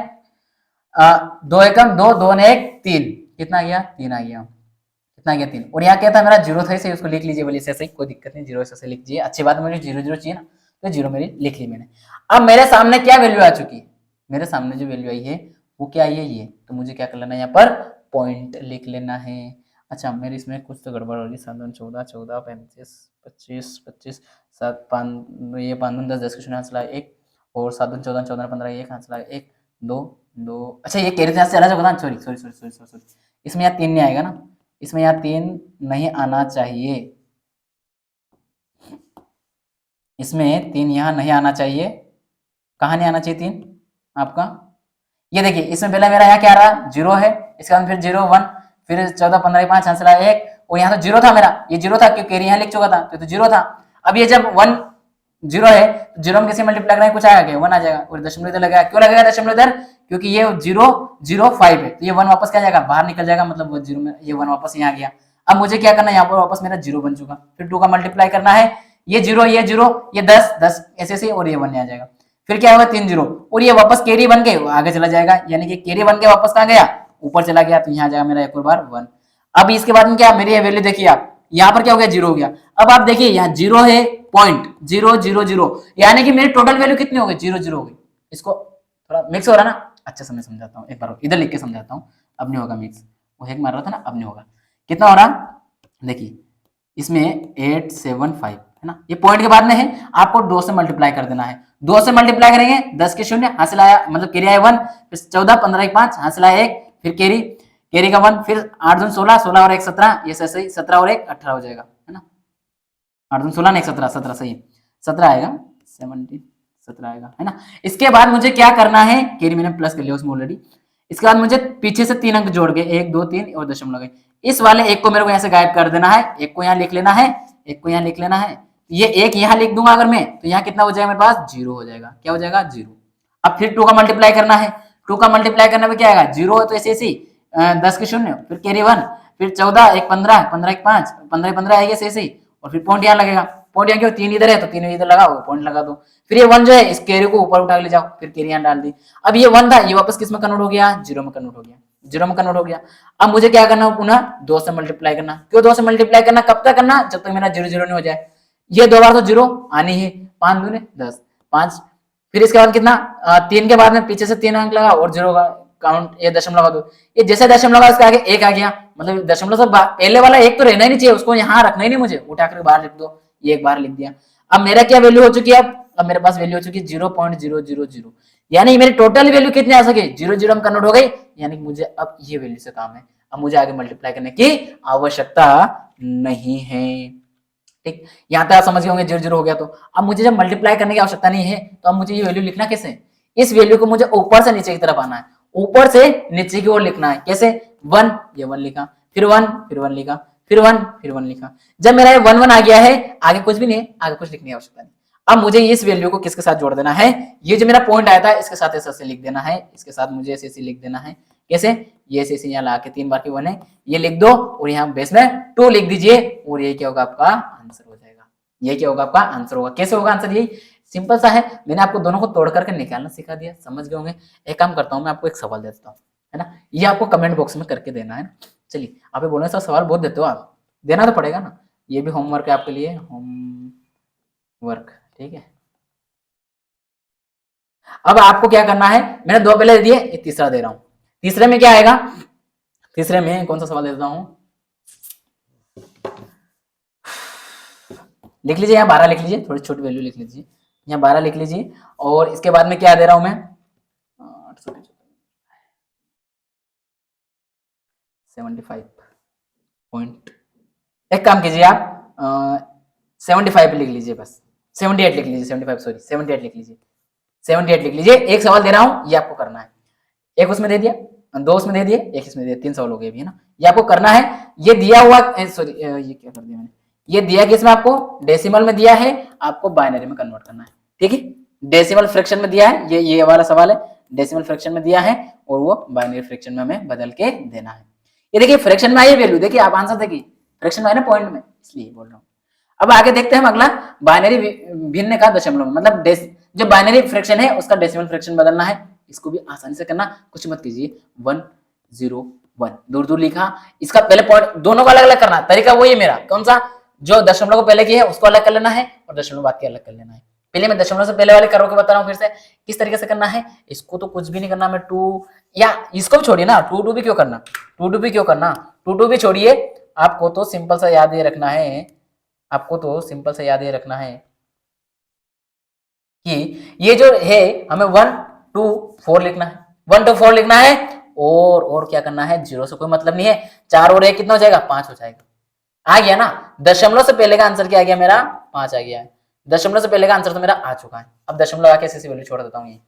2 एकम 2, 2 ने 1 3, कितना आ गया 3 आ गया, कितना आ गया 3। और यहाँ क्या था मेरा 0 था, इसे उसको लिख लीजिए बोलिए ऐसे, कोई दिक्कत नहीं, 0 ऐसे लिख लीजिए, अच्छी बात है, मुझे 0 0 चाहिए ना, तो 0 मेरी लिख ली मैंने। अब मेरे सामने क्या वैल्यू आ चुकी है, मेरे सामने जो वैल्यू आई है वो क्या आई है, ये, तो मुझे क्या कर लेना है, यहाँ पर पॉइंट लिख लेना है। अच्छा मेरे इसमें कुछ तो गड़बड़ होगी, 7 14 14 35 25 25 7 5 ये 5 10 10 के 0 1 और 7 14 14 15 1 1 2 2। अच्छा ये कैरी से चला जाएगा, sorry sorry sorry sorry sorry, इसमें यहाँ 3 नहीं आएगा ना, इसमें यहाँ 3 नहीं आना चाहिए, इसमें 3 यहाँ नहीं आना चाहिए। कहाँ नहीं आना चाहिए 3 आपका, ये देखिए इसमें पहले मेरा यहाँ क्या आ रहा 0 है, इसके बाद फिर 0 1 फिर 14 15 5 हंसला 1 और यहाँ तो 0 था मेरा, ये 0 था क्योंकि यहाँ लिख चुका था तो 0 था। अब ये जब 1 0 है तो 0 में किसी मल्टीप्लाई करना है, कुछ आएगा क्या 1 आ जाएगा, और दशमलव इधर लगेगा, क्यों लगेगा दशमलव इधर, क्योंकि ये 0 0 5 है, तो ये 1 वापस क्या जाएगा बाहर निकल जाएगा, मतलब वो 0 में ये 1 वापस यहाँ गया। अब मुझे क्या करना है, यहाँ पर वापस मेरा 0 बन चुका, फिर 2 का मल्टीप्लाई करना है, ये 0 ये 0 ये 10 10 ऐसे ऐसे और ये 1 आ जाएगा, फिर क्या होगा 3 0 और ये वापस कैरी बन के आगे चला जाएगा, यानी कि कैरी बन के वापस कहाँ गया ऊपर चला गया, तो यहाँ जाएगा मेरा एक और बार 1। अब इसके बाद में क्या मेरी ये वैल्यू देखिए आप, यहाँ पर क्या हो गया 0 हो गया। अब आप देखिए यहाँ 0 है पॉइंट 0 0 0, यानी कि मेरी टोटल वैल्यू कितनी हो गई 0 0 हो गई। इसको थोड़ा मिक्स हो रहा ना, अच्छा से मैं समझाता हूँ, एक बार इधर लिख के समझाता हूँ, अब नहीं होगा मिक्स, वो हेक मार रहा था ना, अब नहीं होगा। कितना हो रहा देखिए, इसमें 875 है ना, ये पॉइंट के बाद में है, आपको 2 से मल्टीप्लाई कर देना है, 2 से मल्टीप्लाई करेंगे 10 के 0 हासिल आया, मतलब कैरी आया 1, फिर 14 15 के 5 हासिल आया 1, फिर कैरी का 1, फिर 8 2 16 16 और 1 17, ये सही 17 और 1 18 हो जाएगा है ना, 8 2 16 नहीं 17 17 सही 17 आएगा 17 17 आएगा है ना। इसके बाद मुझे क्या करना है, कैरी मैंने प्लस कर लिया उसमें ऑलरेडी। इसके बाद मुझे पीछे से 3 अंक जोड़ के 1 2 3 और दशमलव लगे, इस वाले एक को मेरे को यहाँ से गायब कर देना है, एक को यहाँ लिख लेना है, एक को यहाँ लिख लेना है, ये एक यहाँ लिख दूंगा अगर मैं, तो यहाँ कितना हो जाएगा मेरे पास 0 हो जाएगा, क्या हो जाएगा 0। अब फिर 2 का मल्टीप्लाई करना है, 2 का मल्टीप्लाई करने में क्या आएगा 0 है तो ऐसे ऐसे 10 के 0 फिर कैरी 1 फिर 14 1 15 15 1 5 15 15 आएगा ऐसे और फिर पॉइंट यहाँ लगेगा, पॉइंट यहाँ क्यों 3 इधर है तो 3 इधर लगाओ पॉइंट लगा दो, फिर ये 1 जो है इस कैरी को ऊपर उठा ले जाओ, फिर कैरी यहाँ डाल दी। अब ये 1 था ये वापस किस में कन्वर्ट हो गया 0 में कन्वर्ट हो गया, 0 में कन्वर्ट हो गया। अब मुझे क्या करना पुनः 2 से मल्टीप्लाई करना, क्यों 2 से मल्टीप्लाई करना, कब तक करना जब तक मेरा 0 0 नहीं हो जाए, ये 2 बार तो 0 आनी है, 5 दूने 10 5, फिर इसके बाद कितना 3 के बाद में पीछे से 3 अंक लगा और 0 का काउंट ये दशमलव लगा दो, ये जैसे दशमलव लगा इसके आगे 1 आ गया, मतलब दशमलव से पहले वाला 1 तो रहना ही नहीं चाहिए, उसको यहाँ रखना ही नहीं, मुझे उठा कर बाहर लिख दो, ये एक बार लिख दिया। अब मेरा क्या वैल्यू हो चुकी है, अब मेरे पास वैल्यू हो चुकी है 0.000, यानी मेरी टोटल वैल्यू कितनी आ सके 0 0 में कन्वर्ट हो गई, यानी मुझे अब ये वैल्यू से काम है। अब मुझे आगे मल्टीप्लाई करने की आवश्यकता नहीं है। ठीक, यहाँ तक आप समझ गए होंगे, 0 0 हो गया। तो अब मुझे जब मल्टीप्लाई करने की आवश्यकता नहीं है तो अब मुझे ये वैल्यू लिखना कैसे है? इस वैल्यू को मुझे ऊपर से नीचे की तरफ आना है, ऊपर से नीचे की ओर लिखना है। कैसे? 1, ये 1 लिखा, फिर 1, फिर 1 लिखा, फिर 1, फिर 1 लिखा। जब मेरा ये 1 1 आ गया है, आगे कुछ भी नहीं है, आगे कुछ लिखने की आवश्यकता नहीं। अब मुझे इस वैल्यू को किसके साथ जोड़ देना है? ये जो मेरा पॉइंट आया था इसके साथ ऐसे लिख देना है, इसके साथ मुझे ऐसे लिख देना है। कैसे? ये ऐसे यहाँ ला के 3 बार की 1 है, ये लिख दो और यहाँ बेस में 2 लिख दीजिए और ये क्या होगा? आपका आंसर हो जाएगा। ये क्या होगा? आपका आंसर होगा। कैसे होगा आंसर? यही सिंपल सा है, मैंने आपको दोनों को तोड़ करके निकालना सिखा दिया, समझ गए होंगे। एक काम करता हूँ, मैं आपको एक सवाल दे देता हूँ, है ना, ये आपको कमेंट बॉक्स में करके देना है। चलिए, आप बोल रहे हैं सर सवाल बहुत देते हो आप, देना तो पड़ेगा ना, ये भी होमवर्क है आपके लिए, होमवर्क। ठीक है, अब आपको क्या करना है, मैंने 2 पहले दे दिए, एक तीसरा दे रहा हूँ। तीसरे में क्या आएगा? तीसरे में कौन सा सवाल देता हूँ, लिख लीजिए, यहाँ 12 लिख लीजिए, थोड़ी छोटी वैल्यू लिख लीजिए, यहाँ 12 लिख लीजिए। और इसके बाद में क्या दे रहा हूं मैं? 75 पॉइंट। एक काम कीजिए आप 75 लिख लीजिए, बस 78 लिख लीजिए, 75 सॉरी 78 लिख लीजिए, 78 लिख लीजिए। एक सवाल दे रहा हूं, ये आपको करना है। एक उसमें दे दिया, 2 उसमें दे दिए, एक इसमें दे दिया, 3 सवाल हो गए अभी, है ना। ये आपको करना है, ये दिया हुआ, सॉरी ये क्या कर दिया मैंने, ये दिया कि इसमें आपको डेसिमल में दिया है, आपको बाइनरी में कन्वर्ट करना है। ठीक है, डेसिमल फ्रैक्शन में दिया है, ये वाला सवाल है, डेसिमल फ्रैक्शन में दिया है और वो बाइनरी फ्रैक्शन में हमें बदल के देना है। ये देखिए फ्रैक्शन में आई वैल्यू, देखिए आप आंसर देखिए, फ्रैक्शन में है ना पॉइंट में, इसलिए बोल रहा हूँ। अब आगे देखते हैं हम अगला, बाइनरी भिन्न का दशमलव, मतलब जो बाइनरी फ्रैक्शन है उसका डेसिमल फ्रैक्शन बदलना है। इसको भी आसानी से करना, कुछ मत कीजिए। 1 0 1 दूर दूर लिखा, इसका पहले पॉइंट दोनों को अलग अलग करना, तरीका वही है मेरा। कौन सा? जो दशमलव को पहले की है उसको अलग कर लेना है और दशमलव बाद के अलग कर लेना है। पहले मैं दशमलव से पहले वाले करो के बता रहा हूँ, फिर से किस तरीके से करना है। इसको तो कुछ भी नहीं करना, मैं 2 या इसको भी छोड़िए ना, 2 2 भी क्यों करना, 2 2 भी क्यों करना, 2 2 भी छोड़िए। आपको तो सिंपल सा याद ये रखना है, आपको तो सिंपल सा याद ये रखना है कि ये जो है हमें 1 2 4 लिखना है, 1 2 4 लिखना है। और क्या करना है, 0 से कोई मतलब नहीं है। 4 और 1 कितना हो जाएगा? 5 हो जाएगा। आ गया ना, दशमलव से पहले का आंसर क्या आ गया मेरा? 5 आ गया है। दशमलव से पहले का आंसर तो मेरा आ चुका है। अब दशमलव आके ऐसी वैल्यू छोड़ देता हूँ ये।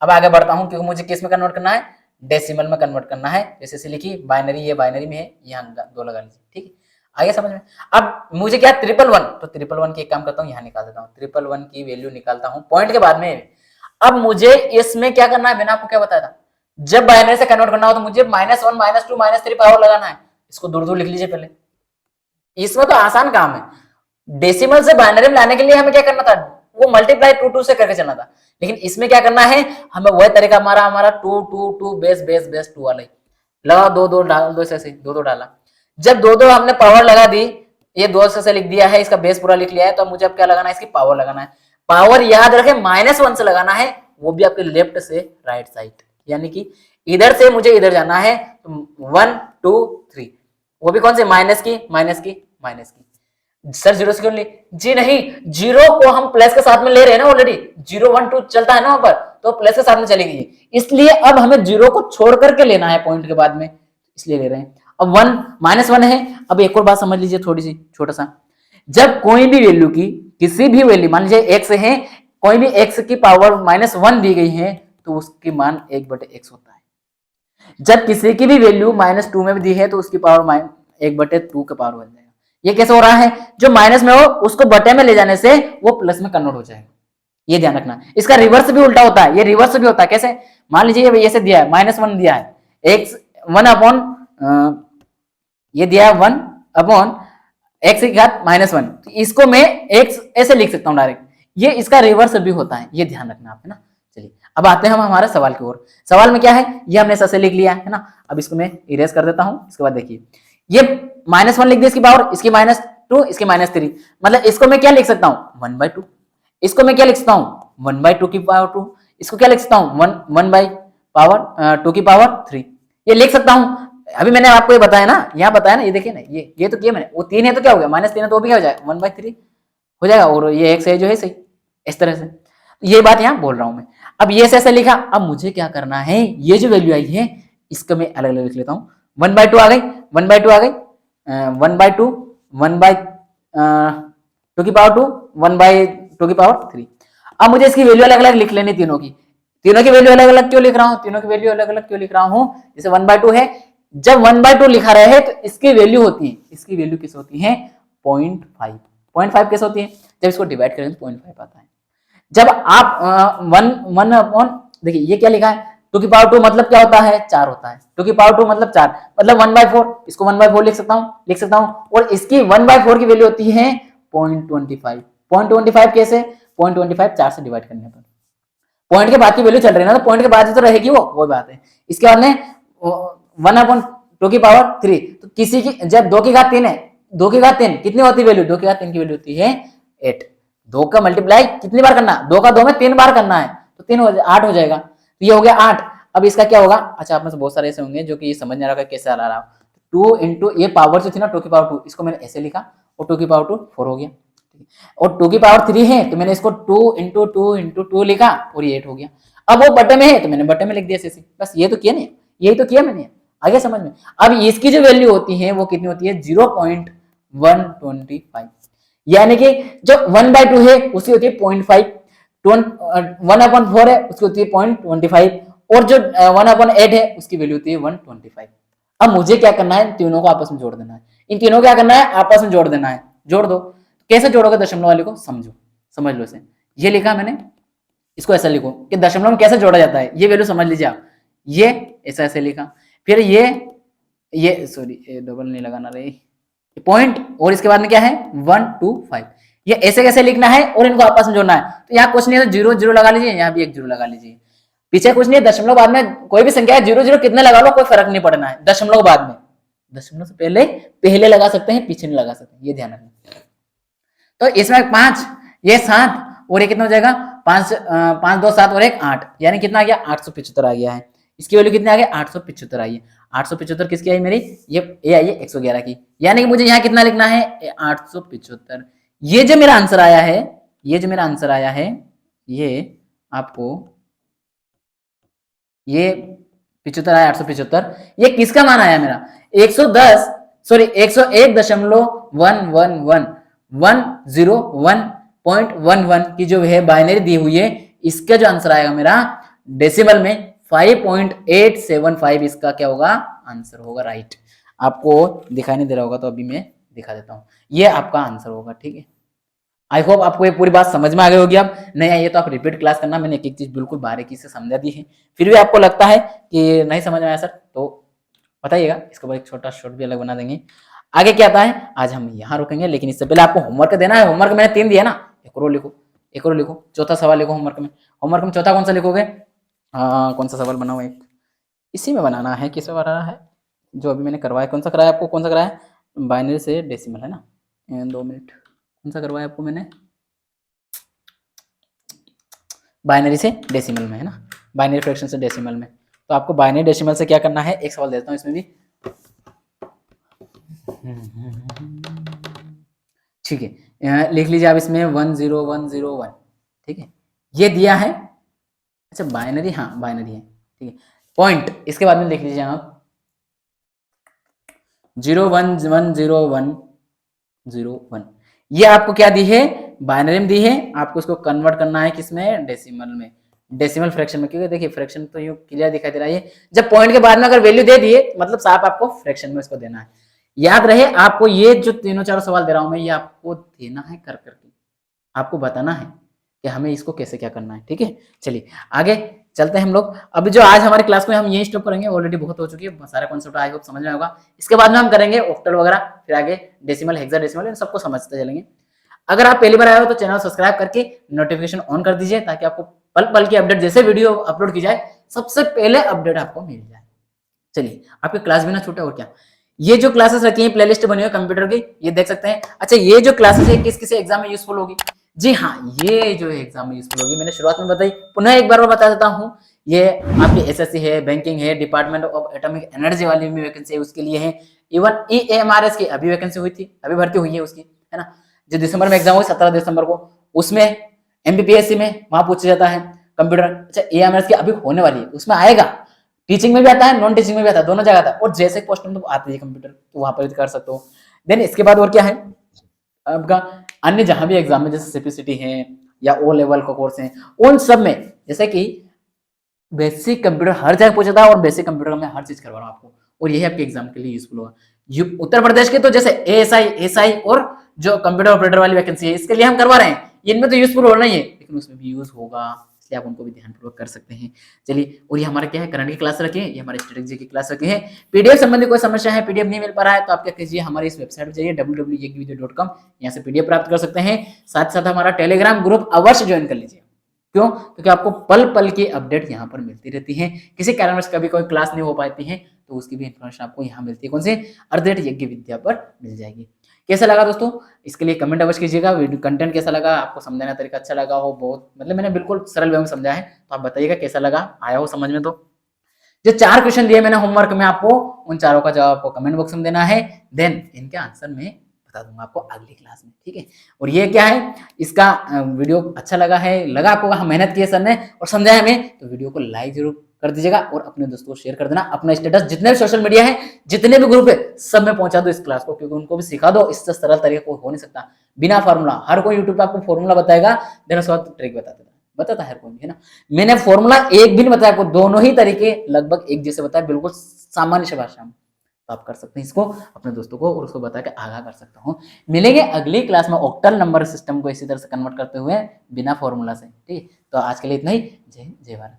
अब आगे बढ़ता हूँ, क्योंकि मुझे किस में कन्वर्ट करना है? डेसिमल में कन्वर्ट करना है। जैसे लिखी बाइनरी, ये बाइनरी में है, यहाँ 2 लगा लीजिए। ठीक है, आगे समझ में। अब मुझे क्या 111, तो 111 की एक काम करता हूँ, यहाँ निकाल देता हूँ, 111 की वैल्यू निकालता हूँ पॉइंट के बाद में। अब मुझे इसमें क्या करना है, मैंने आपको क्या बताया था, जब बाइनरी से कन्वर्ट करना हो तो मुझे -1 -2 -3 पावर लगाना है। इसको दूर दूर लिख लीजिए पहले, इसमें तो आसान काम है। डेसिमल से बाइनरी में लाने के लिए हमें क्या करना था, वो मल्टीप्लाई 2 2 से करके चलना था। लेकिन इसमें क्या करना है, हमें वही तरीका हमारा 2 2 2 बेस बेस बेस 2 वाला ही लगा, 2 2 डाल दो, ऐसे 2 2 डाला। जब 2 2 हमने पावर लगा दी, ये 2 से लिख दिया है, इसका बेस पूरा लिख लिया है, तो मुझे अब क्या लगाना है, इसकी पावर लगाना है। पावर याद रखें -1 से लगाना है, वो भी आपके लेफ्ट से राइट साइड, यानी कि इधर से मुझे इधर जाना है। 1 2 3, वो भी कौन से? माइनस की माइनस की माइनस की। सर 0 से क्यों ली? जी नहीं, 0 को हम प्लस के साथ में ले रहे हैं ना, ऑलरेडी 0 1 2 चलता है ना वहां पर, तो प्लस के साथ में चलेगी, इसलिए अब हमें 0 को छोड़ करके लेना है पॉइंट के बाद में, इसलिए ले रहे हैं। अब 1 -1 है। अब एक और बात समझ लीजिए, थोड़ी सी छोटा सा, जब कोई भी वैल्यू की किसी भी वैल्यू, मान लीजिए x है, कोई भी x की पावर -1 दी गई है, तो उसकी मान 1/x होता है। जब किसी की भी वैल्यू -2 में भी दी है तो उसकी पावर 1/2 के पावर बन जाएगा। ये कैसे हो रहा है, जो माइनस में हो उसको बटे में ले जाने से वो प्लस में कन्वर्ट हो जाएगा, ये ध्यान रखना। इसका रिवर्स भी उल्टा होता है, ये रिवर्स भी होता है। कैसे? मान लीजिए ये ऐसे दिया है, -1 दिया है, x 1 ये दिया है 1/x की घात -1, इसको मैं x ऐसे लिख सकता हूं डायरेक्ट, ये इसका रिवर्स भी होता है, ये ध्यान रखना आप, है ना। चलिए अब आते हैं हम हमारे सवाल की ओर। सवाल में क्या है, ये हमने ऐसे लिख लिया है ना। अब इसको मैं इरेज कर देता हूं। इसके बाद देखिए, ये -1 लिख दिया इसकी पावर, इसकी -2, इसकी -3, मतलब इसको मैं क्या लिख सकता हूं, 1/2। इसको मैं क्या लिख सकता हूं, 1/2 की पावर 2। इसको क्या लिख सकता हूं, 1/2 की पावर 3, ये लिख सकता हूं। अभी मैंने आपको ये बताया ना, यहाँ बताया ना, ये देखिए ना, ये तो किया मैंने, वो 3 है तो क्या हो गया, -3 है तो वो भी क्या हो जाएगा, 1/3 हो जाएगा, और ये x है जो है सही, इस तरह से। ये बात यहाँ बोल रहा हूं मैं। अब ये ऐसे लिखा, अब मुझे क्या करना है, ये जो वैल्यू आई है इसको मैं अलग अलग लिख लेता हूँ। 1/2 आ गई, 1/2 आ गई, 1/2, 1/2 की पावर 2, 1/2 की पावर 3। अब मुझे इसकी वैल्यू अलग अलग लिख लेनी तीनों की। तीनों की वैल्यू अलग अलग क्यों लिख रहा हूं? तीनों की वैल्यू अलग अलग क्यों लिख रहा हूं? जैसे 1/2 है, जब 1/2 लिखा रहे है तो इसकी वैल्यू होती है, इसकी वैल्यू किस होती है? 0.5। 0.5 कैसे होती है? जब इसको डिवाइड करें तो 0.5 आता है। जब आप वन अपॉन, देखिए ये क्या लिखा है, 2 की पावर 2 मतलब क्या होता है? 4 होता है। 2 की पावर 2 मतलब 4, मतलब 1/4, इसको 1/4 लिख सकता हूं, और इसकी 1/4 की वैल्यू होती है 0.25। 0.25 कैसे? 0.25 4 से डिवाइड करने पर, पॉइंट के बाद की वैल्यू चल रही है ना, तो पॉइंट के बाद तो रहेगी वो बात है। इसके बाद में 1/2 की पावर 3, तो किसी की जब 2 की घात 3 है, 2 की घात 3 कितनी होती है वैल्यू? 2 की घात 3 की वैल्यू होती है 8। 2 का मल्टीप्लाई कितनी बार करना? 2 का 2 में 3 बार करना है, तो 8 हो जाएगा। तो ये हो गया 8। अब इसका क्या होगा? अच्छा, आप में से बहुत सारे ऐसे होंगे जो कि समझ नहीं आ रहा कैसे आ रहा है। 2 इंटू ये पावर जो थी ना 2 की पावर 2, इसको मैंने ऐसे लिखा, और 2 की पावर 2 4 हो गया, और 2 की पावर 3 है तो मैंने इसको 2 इंटू 2 इंटू 2 लिखा, और ये 8 हो गया। अब वो बटे में है तो मैंने बटे में लिख दिया ऐसे, बस ये तो किया नहीं, यही तो किया मैंने, आगे समझ में। अब इसकी जो वैल्यू होती है वो कितनी होती है? 0.125, यानी कि जो 1/2 है उसकी होती है 0.5, 1/4 है उसकी होती है 0.25, और जो 1/8 है उसकी वैल्यू होती है 125। अब मुझे क्या करना है? तीनों को आपस में जोड़ देना है। इन तीनों को क्या करना है? आपस में जोड़ देना है। जोड़ दो। कैसे जोड़ोगे दशमलव वाले को? समझो, समझ लो इसे। ये लिखा मैंने, इसको ऐसा लिखो कि दशमलव में कैसे जोड़ा जाता है, ये वैल्यू समझ लीजिए आप। ये ऐसा ऐसे लिखा, फिर ये सॉरी डबल नहीं लगाना रही, पॉइंट, और इसके बाद में क्या है? 1 2 5। ये ऐसे कैसे लिखना है और इनको आपस में जोड़ना है। तो यहाँ कुछ नहीं है तो 0 0 लगा लीजिए, यहाँ भी एक 0 लगा लीजिए। पीछे कुछ नहीं है, दशमलव बाद में कोई भी संख्या है 0 0 कितने लगा लो कोई फर्क नहीं पड़ना है। दशमलव बाद में, दशमलव से पहले लगा सकते हैं, पीछे नहीं लगा सकते, ये ध्यान रखना। तो इसमें 5, ये 7, और ये कितना हो जाएगा? 5 5 2 7 और 1 8, यानी कितना आ गया? 875 आ गया है। इसकी वैल्यू कितनी आ गई? 875 आई है। 875 किसकी आई मेरी? ये आई है 111 की, यानी कि मुझे यहाँ कितना लिखना है? 875। ये जो मेरा आंसर आया है, ये जो मेरा आंसर आया है, ये आपको ये 75 आया 875, ये किसका मान आया मेरा? 110 सॉरी 101.111 की जो है बाइनरी दी हुई है, इसका जो आंसर आएगा मेरा डेसिमल में 5.875, इसका क्या होगा? आंसर होगा, राइट। आपको दिखाई नहीं दे रहा होगा तो अभी मैं दिखा देता हूं, ये आपका आंसर होगा, ठीक है। आई होप आपको ये पूरी बात समझ में आ गई होगी। अब नहीं आई है तो आप रिपीट क्लास करना, मैंने एक एक चीज बिल्कुल बारीकी से समझा दी है। फिर भी आपको लगता है कि नहीं समझ में आया सर, तो बताइएगा, इसके बाद एक छोटा शॉर्ट भी अलग बना देंगे। आगे क्या आता है, आज हम यहाँ रुकेंगे, लेकिन इससे पहले आपको होमवर्क देना है। होमवर्क मैंने 3 दिया ना, एक और लिखो, एक और लिखो, चौथा सवाल लिखो होमवर्क में। होमवर्क में चौथा कौन सा लिखोगे? कौन सा सवाल बनाओ? एक इसी में बनाना है, किस में बनाना है? जो अभी मैंने करवाया, कौन सा कराया आपको? कौन सा कराया? बाइनरी से डेसिमल, है ना? 2 मिनट, कौन सा करवाया आपको मैंने? बाइनरी से डेसिमल में, है ना? बाइनरी फ्रैक्शन से डेसिमल में। तो आपको बाइनरी डेसिमल से क्या करना है, एक सवाल देता हूँ इसमें भी, ठीक है। लिख लीजिए आप इसमें 10101, ठीक है, ये दिया है। अच्छा बाइनरी, हाँ बाइनरी है, ठीक है। पॉइंट, इसके बाद में लिख लीजिए आप 0110101, ये आपको क्या दी है? बाइनरी में दी है। आपको इसको कन्वर्ट करना है किसमें? डेसिमल में, डेसिमल फ्रैक्शन में। क्योंकि देखिए फ्रैक्शन तो यूं क्लियर दिखाई दे रहा है, जब पॉइंट के बाद में अगर वैल्यू दे दिए मतलब साफ आपको फ्रैक्शन में इसको देना है। याद रहे आपको, ये जो तीनों चारों सवाल दे रहा हूं मैं, ये आपको देना है कर करके, आपको बताना है कि हमें इसको कैसे क्या करना है, ठीक है। चलिए आगे चलते हैं हम लोग। अभी जो आज हमारी क्लास में हम यही स्टॉप करेंगे, ऑलरेडी बहुत हो चुकी है, सारा कॉन्सेप्ट आई होप समझ में होगा। इसके बाद में हम करेंगे ऑक्टल वगैरह, फिर आगे डेसिमल, हेक्साडेसिमल, इन सबको समझते चलेंगे। अगर आप पहली बार आए हो तो चैनल सब्सक्राइब करके नोटिफिकेशन ऑन कर दीजिए, ताकि आपको पल पल की अपडेट, जैसे वीडियो अपलोड की जाए सबसे पहले अपडेट आपको मिल जाए। चलिए आपकी क्लास भी ना छूटे, और क्या। ये जो क्लासेस रखी है, प्लेलिस्ट बनी हुई है कंप्यूटर की, ये देख सकते हैं। अच्छा ये जो क्लासेस है किस किस एग्जाम में यूजफुल होगी? जी हाँ, ये जो एग्जाम में यूजफुल होगी, मैंने शुरुआत में बताई, पुनः एक बार मैं बता देता हूँ। ये आपकी एसएससी है, बैंकिंग है, डिपार्टमेंट ऑफ एटॉमिक एनर्जी वाली में वैकेंसी है, उसके लिए है। इवन ईएमआरएस की अभी वैकेंसी हुई थी, अभी भर्ती हुई है उसकी, है ना, जो दिसंबर में एग्जाम हुई 17 दिसंबर को, उसमें एमपीपीएससी में वहां पूछा जाता है कंप्यूटर। अच्छा ईएमआरएस की अभी होने वाली है, उसमें आएगा। टीचिंग में भी आता है, नॉन टीचिंग में भी आता है, दोनों जगह आता है। और जैसे पोस्ट में तो आती है कंप्यूटर, तो वहां पर भी कर सकते हो। देन इसके बाद और क्या है आपका, अन्य जहां भी एग्जाम में जैसे सीपीसीटी है या ओ लेवल का कोर्स है, उन सब में जैसे कि बेसिक कंप्यूटर हर जगह पूछा था, और बेसिक कंप्यूटर में हर चीज करवा रहा हूँ आपको, और यही आपके एग्जाम के लिए यूजफुल होगा। उत्तर प्रदेश के तो जैसे एएसआई, एसआई और जो कंप्यूटर ऑपरेटर वाली वैकेंसी है, इसके लिए हम करवा रहे हैं, इनमें तो यूजफुल होना ही है, लेकिन उसमें भी यूज होगा, इसलिए आप उनको भी ध्यानपूर्वक कर सकते हैं। चलिए, और ये हमारा क्या है, करंट की क्लास रखी है, ये हमारे स्ट्रेटेजी की क्लास रखी है। पीडीएफ संबंधी कोई समस्या है, पीडीएफ नहीं मिल पा रहा है, तो आप क्या कीजिए, हमारे इस वेबसाइट पर जाइए www.yegvideo.com, यहाँ से पीडीएफ प्राप्त कर सकते हैं। साथ साथ हमारा टेलीग्राम ग्रुप अवश्य ज्वाइन कर लीजिए। क्यों? क्योंकि आपको पल पल की अपडेट यहाँ पर मिलती रहती है। किसी कारणवश कभी कोई क्लास नहीं हो पाती है, तो उसकी भी इन्फॉर्मेशन आपको यहाँ मिलती है। कौन से? अर्धेट यज्ञ विद्या पर मिल जाएगी। कैसा लगा दोस्तों? इसके लिए कमेंट अवश्य कीजिएगा। वीडियो कंटेंट कैसा लगा, आपको समझाने का तरीका अच्छा लगा हो, बहुत मतलब मैंने बिल्कुल सरल वे में समझा है, तो आप बताइएगा कैसा लगा, आया हो समझ में। तो जो 4 क्वेश्चन दिए मैंने होमवर्क में आपको, उन चारों का जवाब आपको कमेंट बॉक्स में देना है। देन इनके आंसर में बता दूंगा आपको अगली क्लास में, ठीक है। और ये क्या है, इसका वीडियो अच्छा लगा है, लगा आपको हाँ मेहनत की है सर ने और समझाया हमें, तो वीडियो को लाइक जरूर कर दीजिएगा और अपने दोस्तों को शेयर कर देना। अपना स्टेटस जितने भी सोशल मीडिया है, जितने भी ग्रुप है, सब में पहुंचा दो इस क्लास को, क्योंकि उनको भी सिखा दो। इससे सरल तरीका कोई हो नहीं सकता बिना फार्मूला। हर कोई यूट्यूब पे आपको फार्मूला बताएगा, देन उसके बाद ट्रिक बताता है हर कोई, है ना। मैंने फॉर्मूला एक भी नहीं बताया आपको, दोनों ही तरीके लगभग एक जैसे बताया, बिल्कुल सामान्य से भाषा में। तो आप कर सकते हैं इसको अपने दोस्तों को और उसको बता के आगाह कर सकता हूँ। मिलेंगे अगली क्लास में ऑक्टल नंबर सिस्टम को इसी तरह से कन्वर्ट करते हुए बिना फॉर्मूला से, ठीक है। तो आज के लिए इतना ही। जय जय भारत।